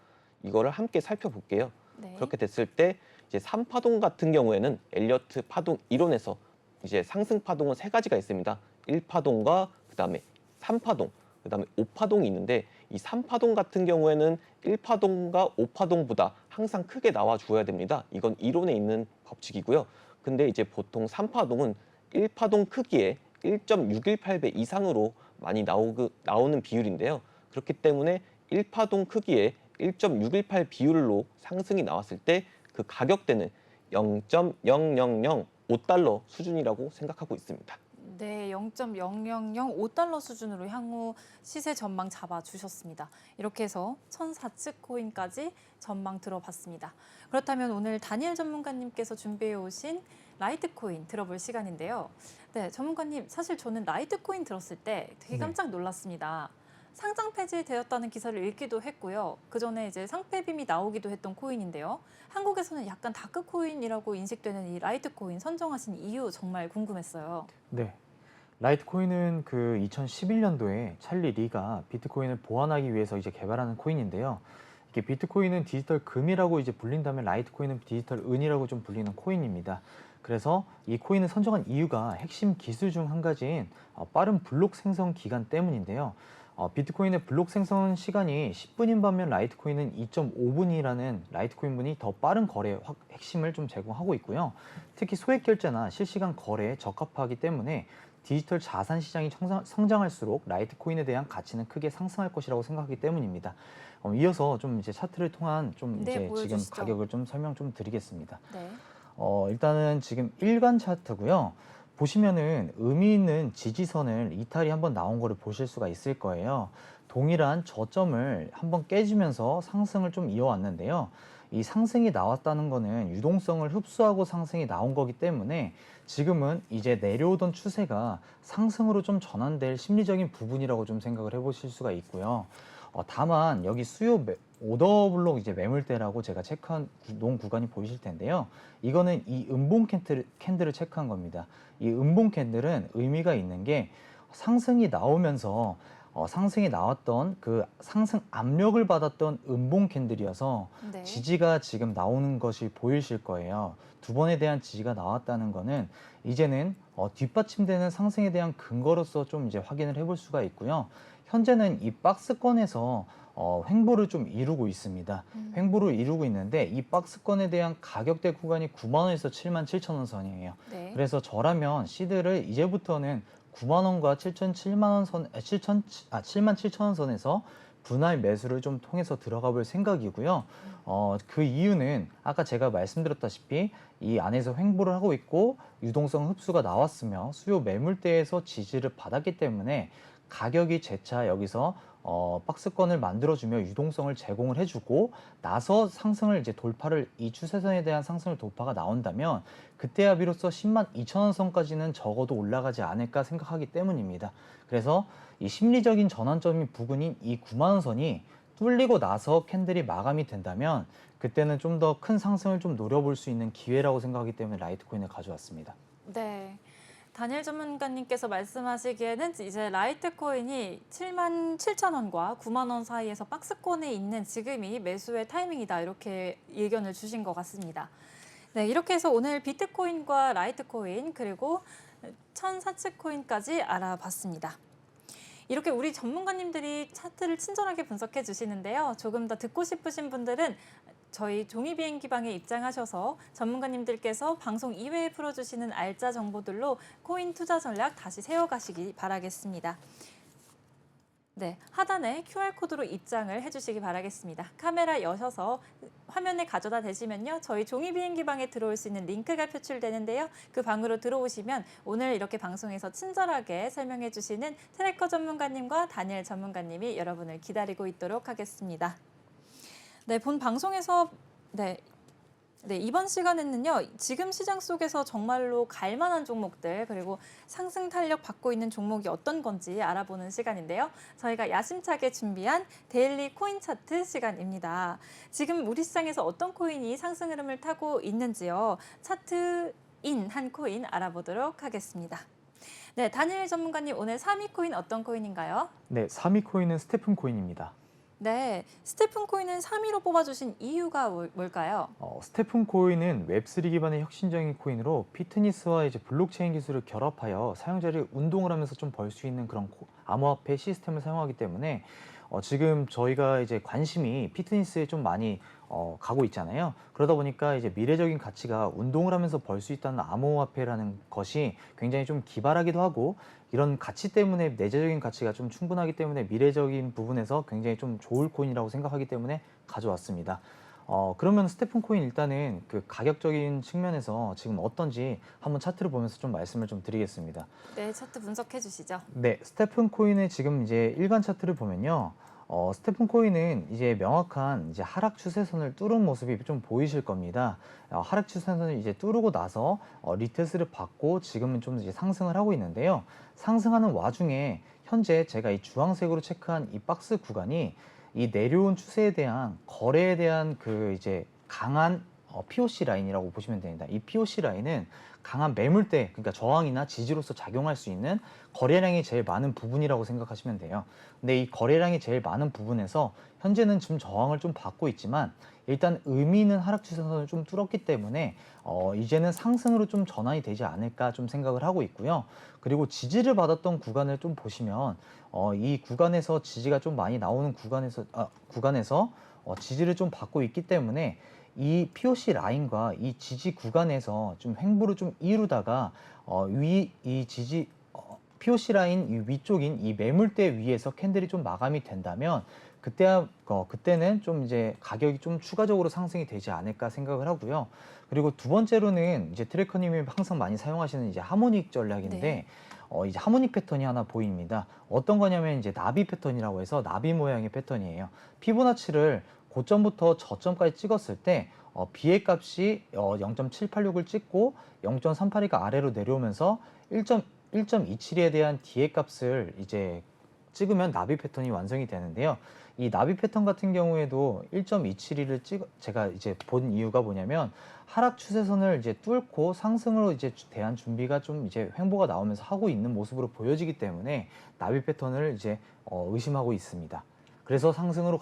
B: 이거를 함께 살펴볼게요.
A: 네.
B: 그렇게 됐을 때 이제 3파동 같은 경우에는 엘리어트 파동 이론에서 이제 상승 파동은 세 가지가 있습니다. 1파동과 그다음에 3파동, 그다음에 5파동이 있는데 이 3파동 같은 경우에는 1파동과 5파동보다 항상 크게 나와 주어야 됩니다. 이건 이론에 있는 법칙이고요. 근데 이제 보통 3파동은 1파동 크기의 1.618배 이상으로 많이 나오는 비율인데요. 그렇기 때문에 1파동 크기의 1.618 비율로 상승이 나왔을 때 그 가격대는 0.0005달러 수준이라고 생각하고 있습니다.
A: 네, 0.0005달러 수준으로 향후 시세 전망 잡아주셨습니다. 이렇게 해서 1004츠코인까지 전망 들어봤습니다. 그렇다면 오늘 다니엘 전문가님께서 준비해 오신 라이트코인 들어볼 시간인데요. 네, 전문가님, 사실 저는 라이트코인 들었을 때 되게 깜짝 놀랐습니다. 상장 폐지되었다는 기사를 읽기도 했고요. 그 전에 이제 상폐빔이 나오기도 했던 코인인데요. 한국에서는 약간 다크코인이라고 인식되는 이 라이트코인 선정하신 이유 정말 궁금했어요.
C: 네. 라이트코인은 그 2011년도에 찰리 리가 비트코인을 보완하기 위해서 이제 개발하는 코인인데요. 이게 비트코인은 디지털 금이라고 이제 불린다면 라이트코인은 디지털 은이라고 좀 불리는 코인입니다. 그래서 이 코인을 선정한 이유가 핵심 기술 중 한 가지인 빠른 블록 생성 기간 때문인데요. 비트코인의 블록 생성 시간이 10분인 반면 라이트코인은 2.5분이라는 라이트코인분이 더 빠른 거래 핵심을 좀 제공하고 있고요. 특히 소액 결제나 실시간 거래에 적합하기 때문에 디지털 자산 시장이 성장할수록 라이트코인에 대한 가치는 크게 상승할 것이라고 생각하기 때문입니다. 이어서 좀 이제 차트를 통한 좀
A: 네,
C: 이제 지금
A: 보여주시죠.
C: 가격을 좀 설명 좀 드리겠습니다.
A: 네.
C: 일단은 지금 일간 차트고요. 보시면은 의미 있는 지지선을 이탈이 한번 나온 거를 보실 수가 있을 거예요. 동일한 저점을 한번 깨지면서 상승을 좀 이어왔는데요. 이 상승이 나왔다는 거는 유동성을 흡수하고 상승이 나온 거기 때문에 지금은 이제 내려오던 추세가 상승으로 좀 전환될 심리적인 부분이라고 좀 생각을 해보실 수가 있고요. 다만 여기 오더 블록 이제 매물대라고 제가 체크한 놓은 구간이 보이실 텐데요. 이거는 이 음봉 캔들을 체크한 겁니다. 이 음봉 캔들은 의미가 있는 게 상승이 나오면서 상승이 나왔던 그 상승 압력을 받았던 음봉 캔들이어서
A: 네.
C: 지지가 지금 나오는 것이 보이실 거예요. 두 번에 대한 지지가 나왔다는 거는 이제는 뒷받침되는 상승에 대한 근거로서 좀 이제 확인을 해볼 수가 있고요. 현재는 이 박스권에서 횡보를 좀 이루고 있습니다. 횡보를 이루고 있는데 이 박스권에 대한 가격대 구간이 9만 원에서 7만 7천 원 선이에요.
A: 네.
C: 그래서 저라면 시드를 이제부터는 9만 원과 7만 7천 원 선에서 분할 매수를 좀 통해서 들어가 볼 생각이고요. 그 이유는 아까 제가 말씀드렸다시피 이 안에서 횡보를 하고 있고 유동성 흡수가 나왔으며 수요 매물대에서 지지를 받았기 때문에 가격이 재차 여기서 박스권을 만들어주며 유동성을 제공을 해주고 나서 상승을 이제 돌파를 이 추세선에 대한 상승을 돌파가 나온다면 그때야 비로소 10만 2천 원 선까지는 적어도 올라가지 않을까 생각하기 때문입니다. 그래서 이 심리적인 전환점인 부근인 이 9만 원 선이 뚫리고 나서 캔들이 마감이 된다면 그때는 좀 더 큰 상승을 좀 노려볼 수 있는 기회라고 생각하기 때문에 라이트코인을 가져왔습니다.
A: 네. 다니엘 전문가님께서 말씀하시기에는 이제 라이트코인이 7만 7천 원과 9만 원 사이에서 박스권에 있는 지금이 매수의 타이밍이다. 이렇게 의견을 주신 것 같습니다. 네, 이렇게 해서 오늘 비트코인과 라이트코인 그리고 천사츠코인까지 알아봤습니다. 이렇게 우리 전문가님들이 차트를 친절하게 분석해 주시는데요. 조금 더 듣고 싶으신 분들은 저희 종이비행기방에 입장하셔서 전문가님들께서 방송 이외에 풀어주시는 알짜 정보들로 코인 투자 전략 다시 세워가시기 바라겠습니다. 네, 하단에 QR코드로 입장을 해주시기 바라겠습니다. 카메라 여셔서 화면에 가져다 대시면요. 저희 종이비행기방에 들어올 수 있는 링크가 표출되는데요. 그 방으로 들어오시면 오늘 이렇게 방송에서 친절하게 설명해 주시는 트래커 전문가님과 다니엘 전문가님이 여러분을 기다리고 있도록 하겠습니다. 네, 본 방송에서 이번 시간에는요. 지금 시장 속에서 정말로 갈만한 종목들 그리고 상승 탄력 받고 있는 종목이 어떤 건지 알아보는 시간인데요. 저희가 야심차게 준비한 데일리 코인 차트 시간입니다. 지금 우리 시장에서 어떤 코인이 상승 흐름을 타고 있는지요. 차트인 한 코인 알아보도록 하겠습니다. 네, 다니엘 전문가님 오늘 3위 코인 어떤 코인인가요?
C: 네, 3위 코인은 스테픈 코인입니다.
A: 네, 스테픈 코인은 3위로 뽑아주신 이유가 뭘까요?
C: 스테픈 코인은 웹3 기반의 혁신적인 코인으로 피트니스와 이제 블록체인 기술을 결합하여 사용자를 운동을 하면서 좀 벌 수 있는 그런 암호화폐 시스템을 사용하기 때문에 지금 저희가 이제 관심이 피트니스에 좀 많이 가고 있잖아요. 그러다 보니까 이제 미래적인 가치가 운동을 하면서 벌 수 있다는 암호화폐라는 것이 굉장히 좀 기발하기도 하고 이런 가치 때문에 내재적인 가치가 좀 충분하기 때문에 미래적인 부분에서 굉장히 좀 좋을 코인이라고 생각하기 때문에 가져왔습니다. 그러면 스테픈 코인 일단은 그 가격적인 측면에서 지금 어떤지 한번 차트를 보면서 좀 말씀을 좀 드리겠습니다.
A: 네, 차트 분석해 주시죠.
C: 네, 스테픈 코인의 지금 이제 일간 차트를 보면요. 스테픈 코인은 이제 명확한 이제 하락 추세선을 뚫은 모습이 좀 보이실 겁니다. 하락 추세선을 이제 뚫고 나서 리테스트를 받고 지금은 좀 이제 상승을 하고 있는데요. 상승하는 와중에 현재 제가 이 주황색으로 체크한 이 박스 구간이 이 내려온 추세에 대한 거래에 대한 그 이제 강한 POC 라인이라고 보시면 됩니다. 이 POC 라인은 강한 매물대, 그러니까 저항이나 지지로서 작용할 수 있는 거래량이 제일 많은 부분이라고 생각하시면 돼요. 근데 이 거래량이 제일 많은 부분에서 현재는 지금 저항을 좀 받고 있지만 일단 의미 있는 하락 추세선을 좀 뚫었기 때문에 이제는 상승으로 좀 전환이 되지 않을까 좀 생각을 하고 있고요. 그리고 지지를 받았던 구간을 좀 보시면 이 구간에서 지지가 좀 많이 나오는 구간에서 지지를 좀 받고 있기 때문에 이 POC 라인과 이 지지 구간에서 좀 횡보를 좀 이루다가 POC 라인 이 위쪽인 이 매물대 위에서 캔들이 좀 마감이 된다면 그때는 좀 이제 가격이 좀 추가적으로 상승이 되지 않을까 생각을 하고요. 그리고 두 번째로는 이제 트래커님이 항상 많이 사용하시는 이제 하모닉 전략인데
A: 네.
C: 이제 하모닉 패턴이 하나 보입니다. 어떤 거냐면 이제 나비 패턴이라고 해서 나비 모양의 패턴이에요. 피보나치를 고점부터 저점까지 찍었을 때 비의 값이 0.786을 찍고 0.382가 아래로 내려오면서 1.27에 대한 D의 값을 이제 찍으면 나비 패턴이 완성이 되는데요. 이 나비 패턴 같은 경우에도 1.272를 제가 이제 본 이유가 뭐냐면 하락 추세선을 이제 뚫고 상승으로 이제 대한 준비가 좀 이제 횡보가 나오면서 하고 있는 모습으로 보여지기 때문에 나비 패턴을 이제 의심하고 있습니다. 그래서 상승으로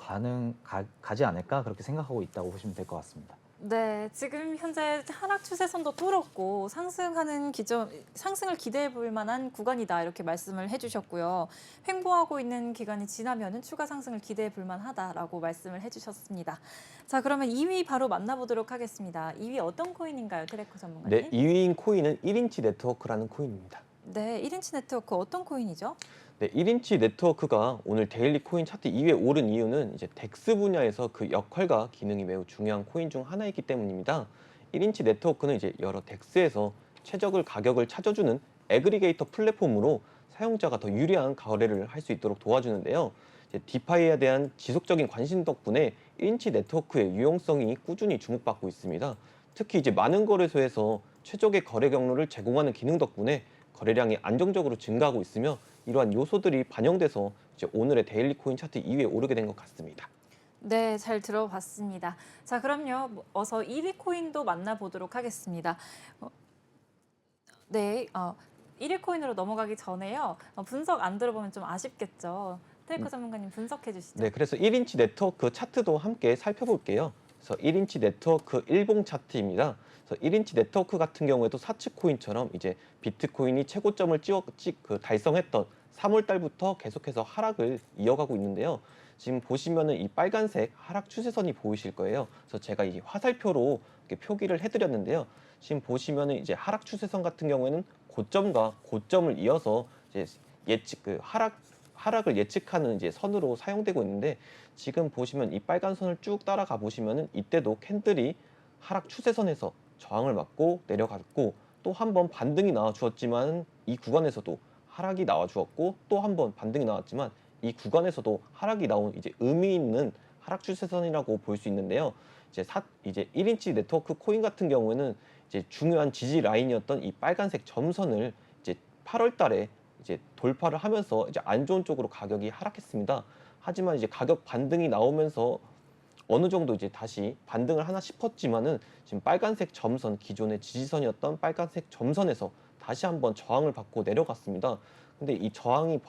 C: 가지 않을까 그렇게 생각하고 있다고 보시면 될 것 같습니다.
A: 네, 지금 현재 하락 추세선도 뚫었고 상승을 기대해 볼 만한 구간이다 이렇게 말씀을 해주셨고요. 횡보하고 있는 기간이 지나면은 추가 상승을 기대해 볼 만하다라고 말씀을 해주셨습니다. 자, 그러면 2위 바로 만나보도록 하겠습니다. 2위 어떤 코인인가요, 트래커 전문가님?
B: 네, 2위인 코인은 1인치 네트워크라는 코인입니다.
A: 네, 1인치 네트워크 어떤 코인이죠?
B: 네, 1인치 네트워크가 오늘 데일리 코인 차트 2위에 오른 이유는 이제 덱스 분야에서 그 역할과 기능이 매우 중요한 코인 중 하나이기 때문입니다. 1인치 네트워크는 이제 여러 덱스에서 최적의 가격을 찾아주는 애그리게이터 플랫폼으로 사용자가 더 유리한 거래를 할 수 있도록 도와주는데요. 이제 디파이에 대한 지속적인 관심 덕분에 1인치 네트워크의 유용성이 꾸준히 주목받고 있습니다. 특히 이제 많은 거래소에서 최적의 거래 경로를 제공하는 기능 덕분에 거래량이 안정적으로 증가하고 있으며 이러한 요소들이 반영돼서 이제 오늘의 데일리 코인 차트 2위에 오르게 된 것 같습니다.
A: 네, 잘 들어봤습니다. 자, 그럼요. 어서 1위 코인도 만나보도록 하겠습니다. 네, 1위 코인으로 넘어가기 전에요. 분석 안 들어보면 좀 아쉽겠죠. 트래커 전문가님 분석해 주시죠.
B: 네, 그래서 1인치 네트워크 차트도 함께 살펴볼게요. 그래서 1인치 네트워크 일봉 차트입니다. 그래서 1인치 네트워크 같은 경우에도 사치코인처럼 이제 비트코인이 최고점을 달성했던 3월 달부터 계속해서 하락을 이어가고 있는데요. 지금 보시면은 이 빨간색 하락 추세선이 보이실 거예요. 그래서 제가 이 화살표로 이렇게 표기를 해드렸는데요. 지금 보시면은 이제 하락 추세선 같은 경우에는 고점과 고점을 이어서 이제 하락을 예측하는 이제 선으로 사용되고 있는데 지금 보시면 이 빨간 선을 쭉 따라가 보시면은 이때도 캔들이 하락 추세선에서 저항을 맞고 내려갔고 또 한 번 반등이 나와 주었지만 이 구간에서도 하락이 나와 주었고 또 한 번 반등이 나왔지만 이 구간에서도 하락이 나온 이제 의미 있는 하락 추세선이라고 볼 수 있는데요. 이제 1인치 네트워크 코인 같은 경우에는 이제 중요한 지지 라인이었던 이 빨간색 점선을 이제 8월 달에 이제 돌파를 하면서 이제 안 좋은 쪽으로 가격이 하락했습니다. 하지만 이제 가격 반등이 나오면서 어느 정도 이제 다시 반등을 하나 싶었지만은 지금 빨간색 점선, 기존의 지지선이었던 빨간색 점선에서 다시 한번 저항을 받고 내려갔습니다. 근데 이 저항을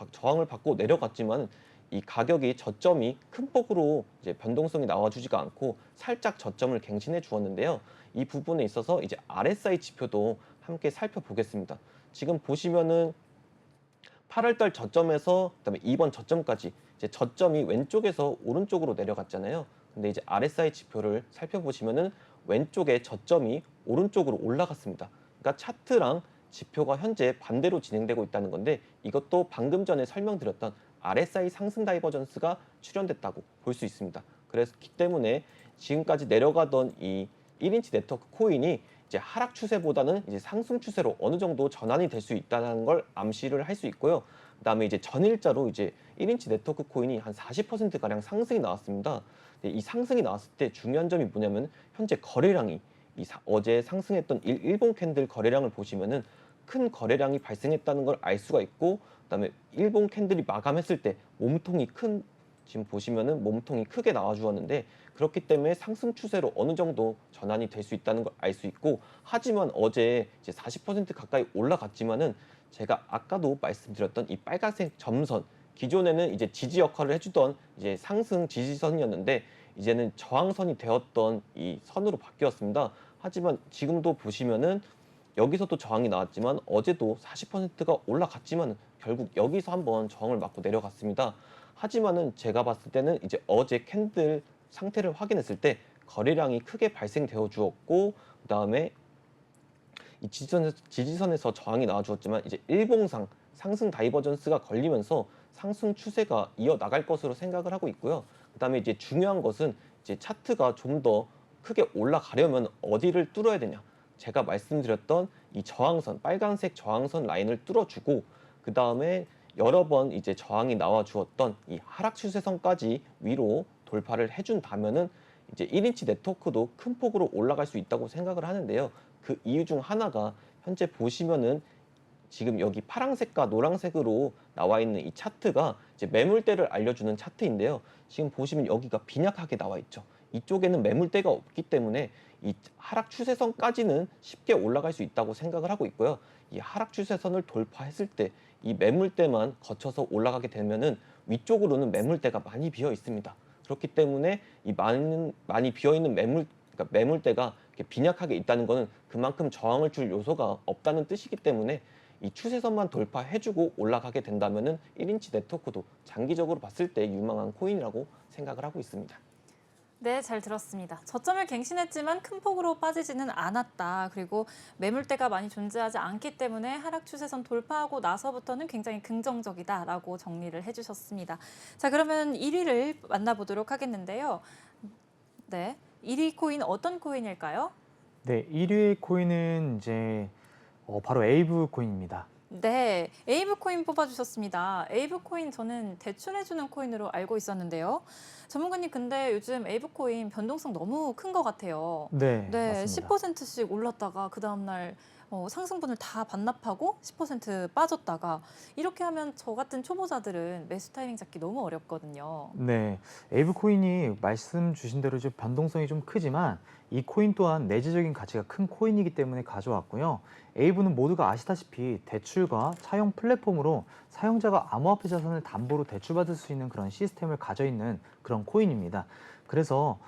B: 받고 내려갔지만 이 가격이 저점이 큰 폭으로 이제 변동성이 나와주지가 않고 살짝 저점을 갱신해 주었는데요. 이 부분에 있어서 이제 RSI 지표도 함께 살펴보겠습니다. 지금 보시면은 8월달 저점에서 그다음에 이번 저점까지 이제 저점이 왼쪽에서 오른쪽으로 내려갔잖아요. 근데 이제 RSI 지표를 살펴보시면은 왼쪽에 저점이 오른쪽으로 올라갔습니다. 그러니까 차트랑 지표가 현재 반대로 진행되고 있다는 건데 이것도 방금 전에 설명드렸던 RSI 상승 다이버전스가 출현됐다고 볼 수 있습니다. 그렇기 때문에 지금까지 내려가던 이 1인치 네트워크 코인이 이제 하락 추세보다는 이제 상승 추세로 어느 정도 전환이 될 수 있다는 걸 암시를 할 수 있고요. 그다음에 이제 전일자로 이제 1인치 네트워크 코인이 한 40% 가량 상승이 나왔습니다. 이 상승이 나왔을 때 중요한 점이 뭐냐면 현재 거래량이 어제 상승했던 일본 캔들 거래량을 보시면은 큰 거래량이 발생했다는 걸 알 수가 있고 그다음에 일본 캔들이 마감했을 때 몸통이 큰 지금 보시면은 몸통이 크게 나와 주었는데 그렇기 때문에 상승 추세로 어느 정도 전환이 될 수 있다는 걸 알 수 있고 하지만 어제 이제 40% 가까이 올라갔지만은 제가 아까도 말씀드렸던 이 빨간색 점선 기존에는 이제 지지 역할을 해주던 이제 상승 지지선이었는데 이제는 저항선이 되었던 이 선으로 바뀌었습니다. 하지만 지금도 보시면은 여기서도 저항이 나왔지만 어제도 40%가 올라갔지만 결국 여기서 한번 저항을 맞고 내려갔습니다. 하지만은 제가 봤을 때는 이제 어제 캔들 상태를 확인했을 때 거래량이 크게 발생되어 주었고 그다음에 이 지지선에서 저항이 나와 주었지만 이제 일봉상 상승 다이버전스가 걸리면서 상승 추세가 이어나갈 것으로 생각을 하고 있고요. 그다음에 이제 중요한 것은 이제 차트가 좀 더 크게 올라가려면 어디를 뚫어야 되냐. 제가 말씀드렸던 이 저항선, 빨간색 저항선 라인을 뚫어주고 그 다음에 여러 번 이제 저항이 나와 주었던 이 하락 추세선까지 위로 돌파를 해준다면은 이제 1인치 네트워크도 큰 폭으로 올라갈 수 있다고 생각을 하는데요. 그 이유 중 하나가 현재 보시면은 지금 여기 파란색과 노란색으로 나와 있는 이 차트가 이제 매물대를 알려주는 차트인데요. 지금 보시면 여기가 빈약하게 나와 있죠. 이쪽에는 매물대가 없기 때문에 이 하락 추세선까지는 쉽게 올라갈 수 있다고 생각을 하고 있고요. 이 하락 추세선을 돌파했을 때 이 매물대만 거쳐서 올라가게 되면은 위쪽으로는 매물대가 많이 비어 있습니다. 그렇기 때문에 이 많이 비어 있는 그러니까 매물대가 이렇게 빈약하게 있다는 것은 그만큼 저항을 줄 요소가 없다는 뜻이기 때문에 이 추세선만 돌파해주고 올라가게 된다면은 1인치 네트워크도 장기적으로 봤을 때 유망한 코인이라고 생각을 하고 있습니다.
A: 네, 잘 들었습니다. 저점을 갱신했지만 큰 폭으로 빠지지는 않았다. 그리고 매물대가 많이 존재하지 않기 때문에 하락 추세선 돌파하고 나서부터는 굉장히 긍정적이다라고 정리를 해주셨습니다. 자, 그러면 1위를 만나보도록 하겠는데요. 네, 1위 코인 어떤 코인일까요?
C: 네, 1위 코인은 이제 바로 에이브 코인입니다.
A: 네, 에이브 코인 뽑아주셨습니다. 에이브 코인 저는 대출해주는 코인으로 알고 있었는데요. 전문가님, 근데 요즘 에이브 코인 변동성 너무 큰 것 같아요.
C: 네,
A: 네,
C: 맞습니다.
A: 10%씩 올랐다가 그 다음날 상승분을 다 반납하고 10% 빠졌다가 이렇게 하면 저 같은 초보자들은 매수 타이밍 잡기 너무 어렵거든요.
C: 네, 에이브 코인이 말씀 주신 대로 좀 변동성이 좀 크지만 이 코인 또한 내재적인 가치가 큰 코인이기 때문에 가져왔고요. 에이브는 모두가 아시다시피 대출과 차용 플랫폼으로 사용자가 암호화폐 자산을 담보로 대출받을 수 있는 그런 시스템을 가져 있는 그런 코인입니다. 그래서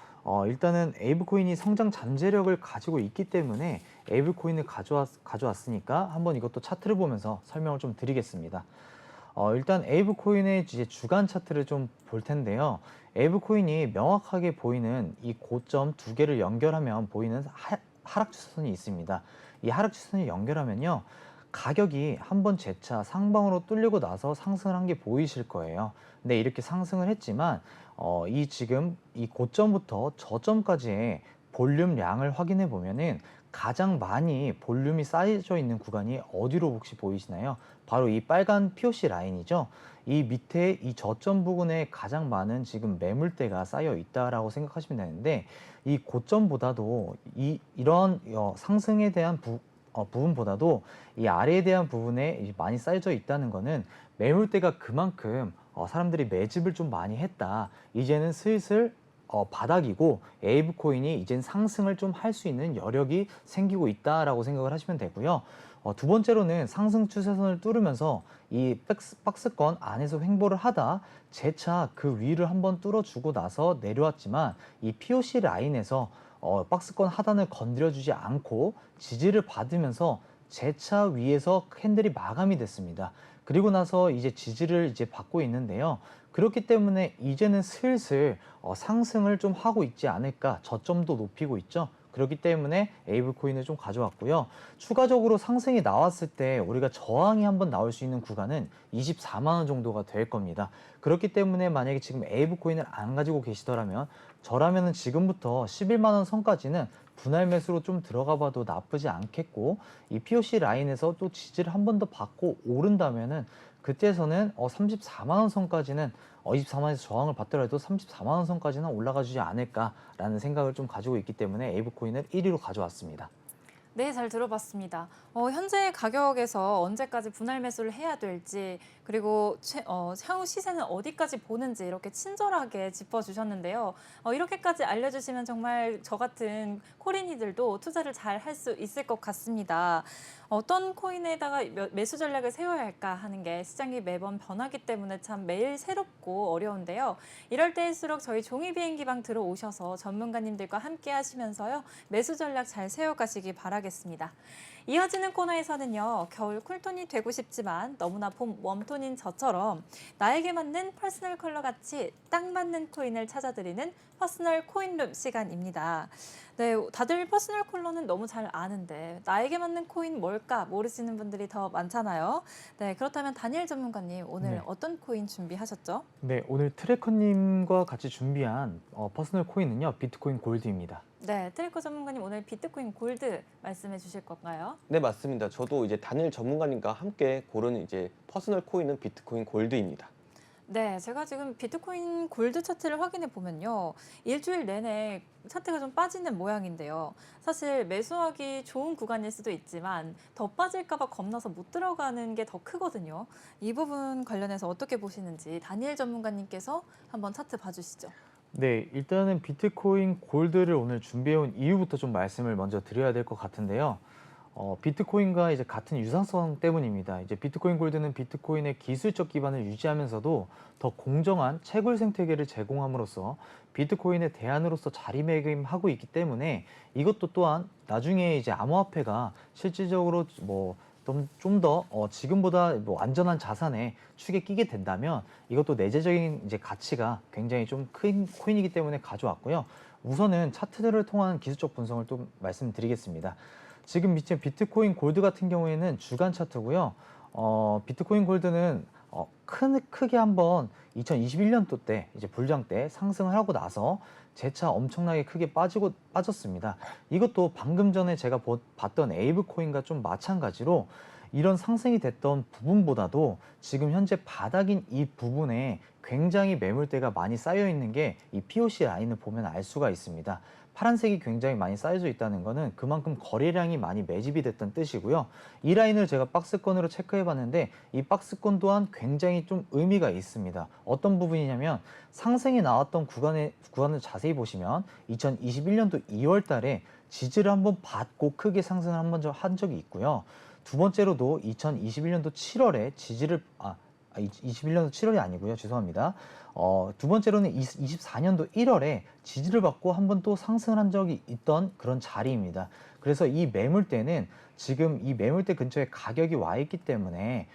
C: 일단은 에이브 코인이 성장 잠재력을 가지고 있기 때문에 에이브 코인을 가져왔으니까 한번 이것도 차트를 보면서 설명을 좀 드리겠습니다. 일단 에이브 코인의 이제 주간 차트를 좀 볼 텐데요. 에이브 코인이 명확하게 보이는 이 고점 두 개를 연결하면 보이는 하락 추세선이 있습니다. 이 하락 추세선이 연결하면요. 가격이 한번 재차 상방으로 뚫리고 나서 상승을 한 게 보이실 거예요. 근데 이렇게 상승을 했지만 지금 이 고점부터 저점까지의 볼륨량을 확인해 보면은 가장 많이 볼륨이 쌓여져 있는 구간이 어디로 혹시 보이시나요? 바로 이 빨간 POC 라인이죠. 이 밑에 이 저점 부근에 가장 많은 지금 매물대가 쌓여 있다라고 생각하시면 되는데 이 고점보다도 이런 상승에 대한 부분보다도 이 아래에 대한 부분에 많이 쌓여져 있다는 것은 매물대가 그만큼 사람들이 매집을 좀 많이 했다. 이제는 슬슬 바닥이고 에이브 코인이 이젠 상승을 좀 할 수 있는 여력이 생기고 있다라고 생각을 하시면 되고요. 두 번째로는 상승 추세선을 뚫으면서 이 박스권 안에서 횡보를 하다 재차 그 위를 한번 뚫어주고 나서 내려왔지만 이 POC 라인에서 박스권 하단을 건드려주지 않고 지지를 받으면서 재차 위에서 캔들이 마감이 됐습니다. 그리고 나서 이제 지지를 받고 있는데요. 그렇기 때문에 이제는 슬슬 상승을 좀 하고 있지 않을까, 저점도 높이고 있죠. 그렇기 때문에 에이브 코인을 좀 가져왔고요. 추가적으로 상승이 나왔을 때 우리가 저항이 한번 나올 수 있는 구간은 24만 원 정도가 될 겁니다. 그렇기 때문에 만약에 지금 에이브 코인을 안 가지고 계시더라면 저라면은 지금부터 11만 원 선까지는 분할 매수로 좀 들어가 봐도 나쁘지 않겠고, 이 POC 라인에서 또 지지를 한 번 더 받고 오른다면은 그때서는 34만 원 선까지는 24만 원에서 저항을 받더라도 34만 원 선까지는 올라가 주지 않을까라는 생각을 좀 가지고 있기 때문에 에이브 코인을 1위로 가져왔습니다.
A: 네, 잘 들어봤습니다. 현재 가격에서 언제까지 분할 매수를 해야 될지, 그리고 향후 시세는 어디까지 보는지 이렇게 친절하게 짚어주셨는데요. 이렇게까지 알려주시면 정말 저 같은 코린이들도 투자를 잘 할 수 있을 것 같습니다. 어떤 코인에다가 매수 전략을 세워야 할까 하는 게 시장이 매번 변하기 때문에 참 매일 새롭고 어려운데요. 이럴 때일수록 저희 종이 비행기방 들어오셔서 전문가님들과 함께 하시면서요. 매수 전략 잘 세워가시기 바라겠습니다. 이어지는 코너에서는요. 겨울 쿨톤이 되고 싶지만 너무나 봄 웜톤인 저처럼 나에게 맞는 퍼스널 컬러 같이 딱 맞는 코인을 찾아드리는 퍼스널 코인룸 시간입니다. 네, 다들 퍼스널 컬러는 너무 잘 아는데 나에게 맞는 코인 뭘까 모르시는 분들이 더 많잖아요. 네, 그렇다면 다니엘 전문가님 오늘
C: 네.
A: 어떤 코인 준비하셨죠?
C: 네, 오늘 트래커님과 같이 준비한 퍼스널 코인은요, 비트코인 골드입니다.
A: 네, 트래커 전문가님 오늘 비트코인 골드 말씀해 주실 건가요?
B: 네, 맞습니다. 저도 이제 단일 전문가님과 함께 고른 이제 퍼스널 코인은 비트코인 골드입니다.
A: 네, 제가 지금 비트코인 골드 차트를 확인해 보면요. 일주일 내내 차트가 좀 빠지는 모양인데요. 사실 매수하기 좋은 구간일 수도 있지만 더 빠질까 봐 겁나서 못 들어가는 게 더 크거든요. 이 부분 관련해서 어떻게 보시는지 다니엘 전문가님께서 한번 차트 봐주시죠.
C: 네, 일단은 비트코인 골드를 오늘 준비해온 이유부터 좀 말씀을 먼저 드려야 될 것 같은데요. 비트코인과 이제 같은 유사성 때문입니다. 이제 비트코인 골드는 비트코인의 기술적 기반을 유지하면서도 더 공정한 채굴 생태계를 제공함으로써 비트코인의 대안으로서 자리매김하고 있기 때문에 이것도 또한 나중에 이제 암호화폐가 실질적으로 뭐 좀 더 지금보다 뭐 안전한 자산에 축에 끼게 된다면 이것도 내재적인 이제 가치가 굉장히 좀 큰 코인이기 때문에 가져왔고요. 우선은 차트들을 통한 기술적 분석을 좀 말씀드리겠습니다. 지금 밑에 비트코인 골드 같은 경우에는 주간 차트고요. 비트코인 골드는 크게 한번 2021년도 때 이제 불장 때 상승을 하고 나서 재차 엄청나게 크게 빠졌습니다. 이것도 방금 전에 제가 봤던 에이브 코인과 좀 마찬가지로 이런 상승이 됐던 부분보다도 지금 현재 바닥인 이 부분에 굉장히 매물대가 많이 쌓여 있는 게 이 POC 라인을 보면 알 수가 있습니다. 파란색이 굉장히 많이 쌓여져 있다는 것은 그만큼 거래량이 많이 매집이 됐던 뜻이고요. 이 라인을 제가 박스권으로 체크해 봤는데 이 박스권 또한 굉장히 좀 의미가 있습니다. 어떤 부분이냐면 상승이 나왔던 구간을 자세히 보시면 2021년도 2월 달에 지지를 한번 받고 크게 상승을 한 적이 있고요. 두 번째로도 2021년도 7월에 21년도 7월이 아니고요. 죄송합니다. 두 번째로는 24년도 1월에 지지를 받고 한 번 또 상승을 한 적이 있던 그런 자리입니다. 그래서 이 매물대는 지금 이 매물대 근처에 가격이 와 있기 때문에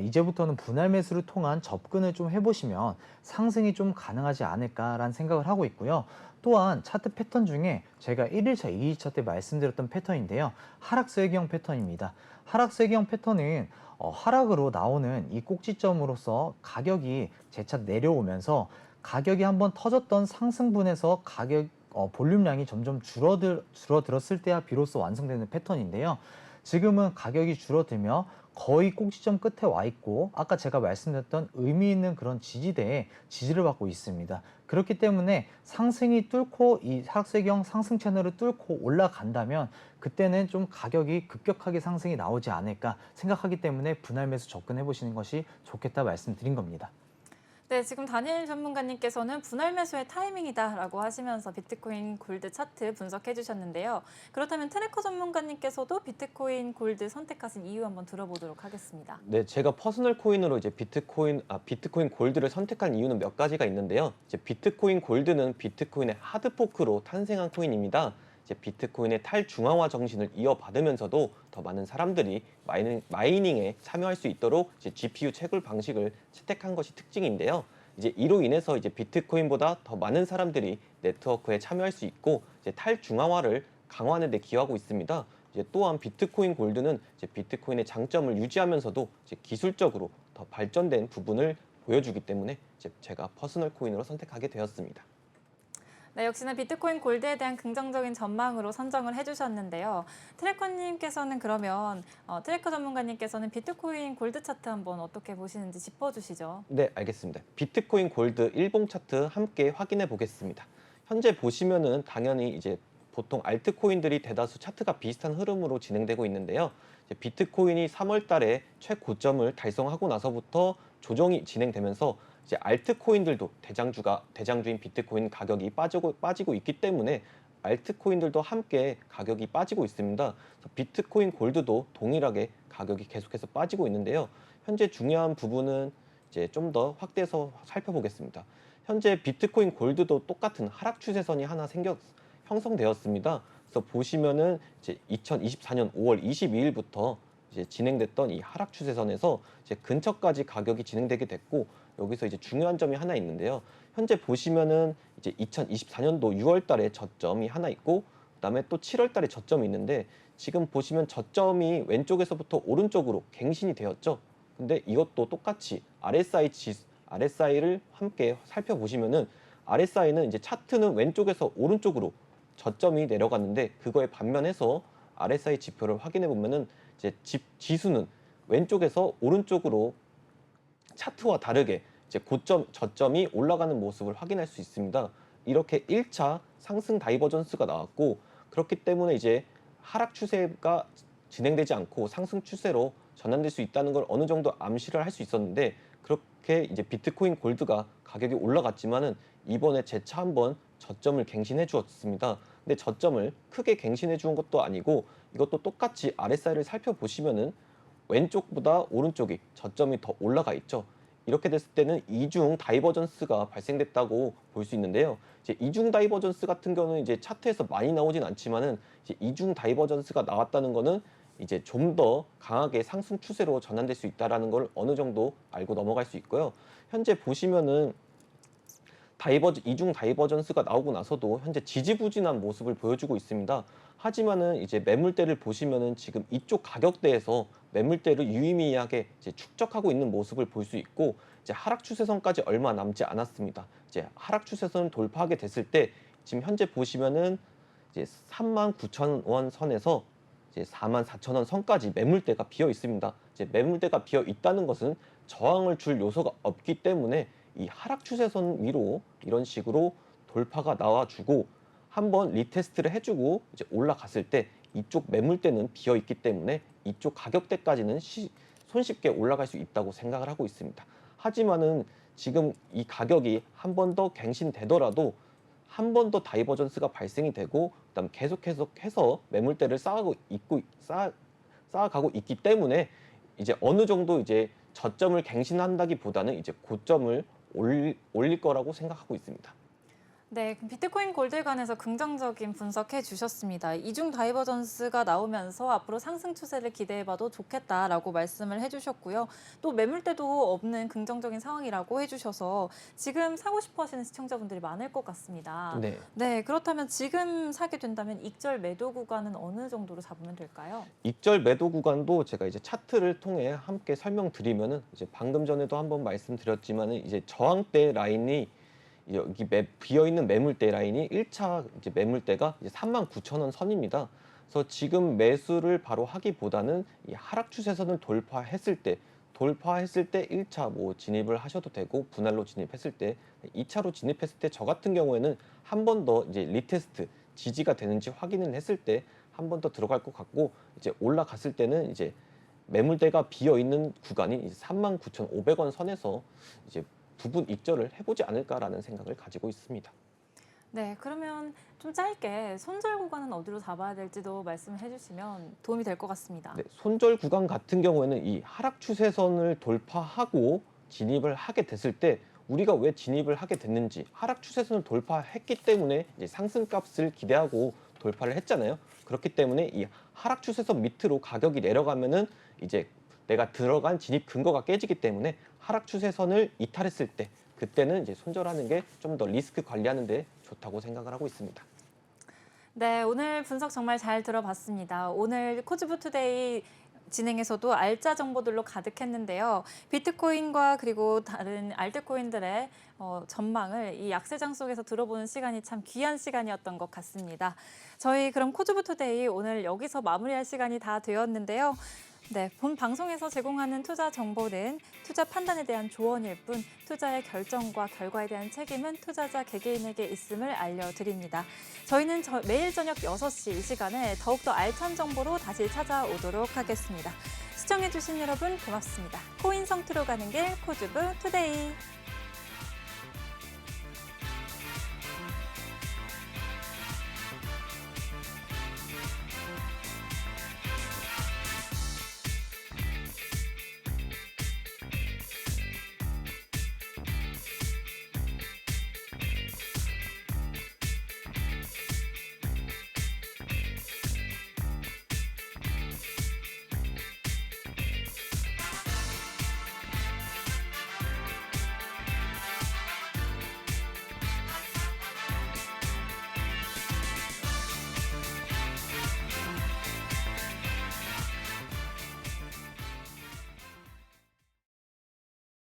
C: 이제부터는 분할 매수를 통한 접근을 좀 해보시면 상승이 좀 가능하지 않을까라는 생각을 하고 있고요. 또한 차트 패턴 중에 제가 1일차, 2일차 때 말씀드렸던 패턴인데요. 하락세기형 패턴입니다. 하락세기형 패턴은 하락으로 나오는 이 꼭지점으로서 가격이 재차 내려오면서 가격이 한번 터졌던 상승분에서 가격 볼륨량이 점점 줄어들었을 때야 비로소 완성되는 패턴인데요. 지금은 가격이 줄어들며 거의 꼭지점 끝에 와 있고 아까 제가 말씀드렸던 의미 있는 그런 지지대에 지지를 받고 있습니다. 그렇기 때문에 상승이 뚫고 이 하락세경 상승 채널을 뚫고 올라간다면 그때는 좀 가격이 급격하게 상승이 나오지 않을까 생각하기 때문에 분할 매수 접근해 보시는 것이 좋겠다 말씀드린 겁니다.
A: 네, 지금 다니엘 전문가님께서는 분할 매수의 타이밍이다라고 하시면서 비트코인 골드 차트 분석해 주셨는데요. 그렇다면 트래커 전문가님께서도 비트코인 골드 선택하신 이유 한번 들어보도록 하겠습니다.
B: 네, 제가 퍼스널 코인으로 이제 비트코인 골드를 선택한 이유는 몇 가지가 있는데요. 이제 비트코인 골드는 비트코인의 하드포크로 탄생한 코인입니다. 이제 비트코인의 탈중앙화 정신을 이어받으면서도 더 많은 사람들이 마이닝에 참여할 수 있도록 이제 GPU 채굴 방식을 채택한 것이 특징인데요. 이제 이로 인해서 이제 비트코인보다 더 많은 사람들이 네트워크에 참여할 수 있고 이제 탈중앙화를 강화하는 데 기여하고 있습니다. 이제 또한 비트코인 골드는 이제 비트코인의 장점을 유지하면서도 이제 기술적으로 더 발전된 부분을 보여주기 때문에 이제 제가 퍼스널 코인으로 선택하게 되었습니다.
A: 네, 역시나 비트코인 골드에 대한 긍정적인 전망으로 선정을 해주셨는데요. 트래커님께서는 그러면 트래커 전문가님께서는 비트코인 골드 차트 한번 어떻게 보시는지 짚어주시죠.
B: 네, 알겠습니다. 비트코인 골드 일봉 차트 함께 확인해 보겠습니다. 현재 보시면은 당연히 이제 보통 알트코인들이 대다수 차트가 비슷한 흐름으로 진행되고 있는데요. 이제 비트코인이 3월 달에 최고점을 달성하고 나서부터 조정이 진행되면서 이제 알트코인들도 대장주인 비트코인 가격이 빠지고 있기 때문에 알트코인들도 함께 가격이 빠지고 있습니다. 그래서 비트코인 골드도 동일하게 가격이 계속해서 빠지고 있는데요. 현재 중요한 부분은 이제 좀 더 확대해서 살펴보겠습니다. 현재 비트코인 골드도 똑같은 하락 추세선이 하나 형성되었습니다. 그래서 보시면은 이제 2024년 5월 22일부터 이제 진행됐던 이 하락 추세선에서 이제 근처까지 가격이 진행되게 됐고, 여기서 이제 중요한 점이 하나 있는데요. 현재 보시면은 이제 2024년도 6월 달에 저점이 하나 있고, 그다음에 또 7월 달에 저점이 있는데, 지금 보시면 저점이 왼쪽에서부터 오른쪽으로 갱신이 되었죠. 근데 이것도 똑같이 RSI를 함께 살펴보시면은, RSI는 이제 차트는 왼쪽에서 오른쪽으로 저점이 내려갔는데, 그거에 반면해서 RSI 지표를 확인해 보면은 이제 지수는 왼쪽에서 오른쪽으로 차트와 다르게 이제 저점이 올라가는 모습을 확인할 수 있습니다. 이렇게 1차 상승 다이버전스가 나왔고, 그렇기 때문에 이제 하락 추세가 진행되지 않고 상승 추세로 전환될 수 있다는 걸 어느 정도 암시를 할 수 있었는데, 그렇게 이제 비트코인 골드가 가격이 올라갔지만은 이번에 재차 한번 저점을 갱신해 주었습니다. 근데 저점을 크게 갱신해 주은 것도 아니고, 이것도 똑같이 RSI를 살펴보시면은 왼쪽보다 오른쪽이 저점이 더 올라가 있죠. 이렇게 됐을 때는 이중 다이버전스가 발생됐다고 볼 수 있는데요. 이제 이중 다이버전스 같은 경우는 이제 차트에서 많이 나오진 않지만은, 이제 이중 다이버전스가 나왔다는 거는 이제 좀 더 강하게 상승 추세로 전환될 수 있다라는 걸 어느 정도 알고 넘어갈 수 있고요. 현재 보시면은 이중 다이버전스가 나오고 나서도 현재 지지부진한 모습을 보여주고 있습니다. 하지만은 이제 매물대를 보시면은 지금 이쪽 가격대에서 매물대를 유의미하게 이제 축적하고 있는 모습을 볼 수 있고, 이제 하락 추세선까지 얼마 남지 않았습니다. 이제 하락 추세선을 돌파하게 됐을 때 지금 현재 보시면은 이제 39,000원 선에서 이제 44,000원 선까지 매물대가 비어 있습니다. 이제 매물대가 비어 있다는 것은 저항을 줄 요소가 없기 때문에 이 하락 추세선 위로 이런 식으로 돌파가 나와주고 한번 리테스트를 해주고 이제 올라갔을 때 이쪽 매물대는 비어 있기 때문에 이쪽 가격대까지는 손쉽게 올라갈 수 있다고 생각을 하고 있습니다. 하지만은 지금 이 가격이 한 번 더 갱신되더라도 한 번 더 다이버전스가 발생이 되고, 그다음 계속해서 매물대를 쌓아가고 있기 때문에 이제 어느 정도 이제 저점을 갱신한다기보다는 이제 고점을 올릴 거라고 생각하고 있습니다.
A: 네, 그럼 비트코인 골드에 관해서 긍정적인 분석해 주셨습니다. 이중 다이버전스가 나오면서 앞으로 상승 추세를 기대해봐도 좋겠다라고 말씀을 해주셨고요. 또 매물대도 없는 긍정적인 상황이라고 해주셔서 지금 사고 싶어 하시는 시청자분들이 많을 것 같습니다.
B: 네.
A: 네, 그렇다면 지금 사게 된다면 익절 매도 구간은 어느 정도로 잡으면 될까요?
B: 익절 매도 구간도 제가 이제 차트를 통해 함께 설명드리면은, 이제 방금 전에도 한번 말씀드렸지만은 이제 저항대 라인이 여기 비어 있는 매물대 라인이 1차 이제 매물대가 이제 39,000원 선입니다. 그래서 지금 매수를 바로 하기보다는 이 하락 추세선을 돌파했을 때 1차 뭐 진입을 하셔도 되고, 분할로 진입했을 때, 2차로 진입했을 때 저 같은 경우에는 한 번 더 이제 리테스트 지지가 되는지 확인을 했을 때 한 번 더 들어갈 것 같고, 이제 올라갔을 때는 이제 매물대가 비어 있는 구간이 이제 39,500원 선에서 이제 부분 익절을 해보지 않을까라는 생각을 가지고 있습니다.
A: 네, 그러면 좀 짧게 손절 구간은 어디로 잡아야 될지도 말씀해 주시면 도움이 될 것 같습니다.
B: 네, 손절 구간 같은 경우에는 이 하락 추세선을 돌파하고 진입을 하게 됐을 때, 우리가 왜 진입을 하게 됐는지, 하락 추세선을 돌파했기 때문에 이제 상승값을 기대하고 돌파를 했잖아요. 그렇기 때문에 이 하락 추세선 밑으로 가격이 내려가면은 이제 내가 들어간 진입 근거가 깨지기 때문에 하락 추세선을 이탈했을 때, 그때는 이제 손절하는 게 좀 더 리스크 관리하는 데 좋다고 생각을 하고 있습니다.
A: 네, 오늘 분석 정말 잘 들어봤습니다. 오늘 코즈부 투데이 진행에서도 알짜 정보들로 가득했는데요. 비트코인과 그리고 다른 알트코인들의 전망을 이 약세장 속에서 들어보는 시간이 참 귀한 시간이었던 것 같습니다. 저희 그럼 코즈부 투데이 오늘 여기서 마무리할 시간이 다 되었는데요. 네, 본 방송에서 제공하는 투자 정보는 투자 판단에 대한 조언일 뿐 투자의 결정과 결과에 대한 책임은 투자자 개개인에게 있음을 알려드립니다. 저희는 매일 저녁 6시 이 시간에 더욱더 알찬 정보로 다시 찾아오도록 하겠습니다. 시청해주신 여러분 고맙습니다. 코인 성투로 가는 길 코주브 투데이.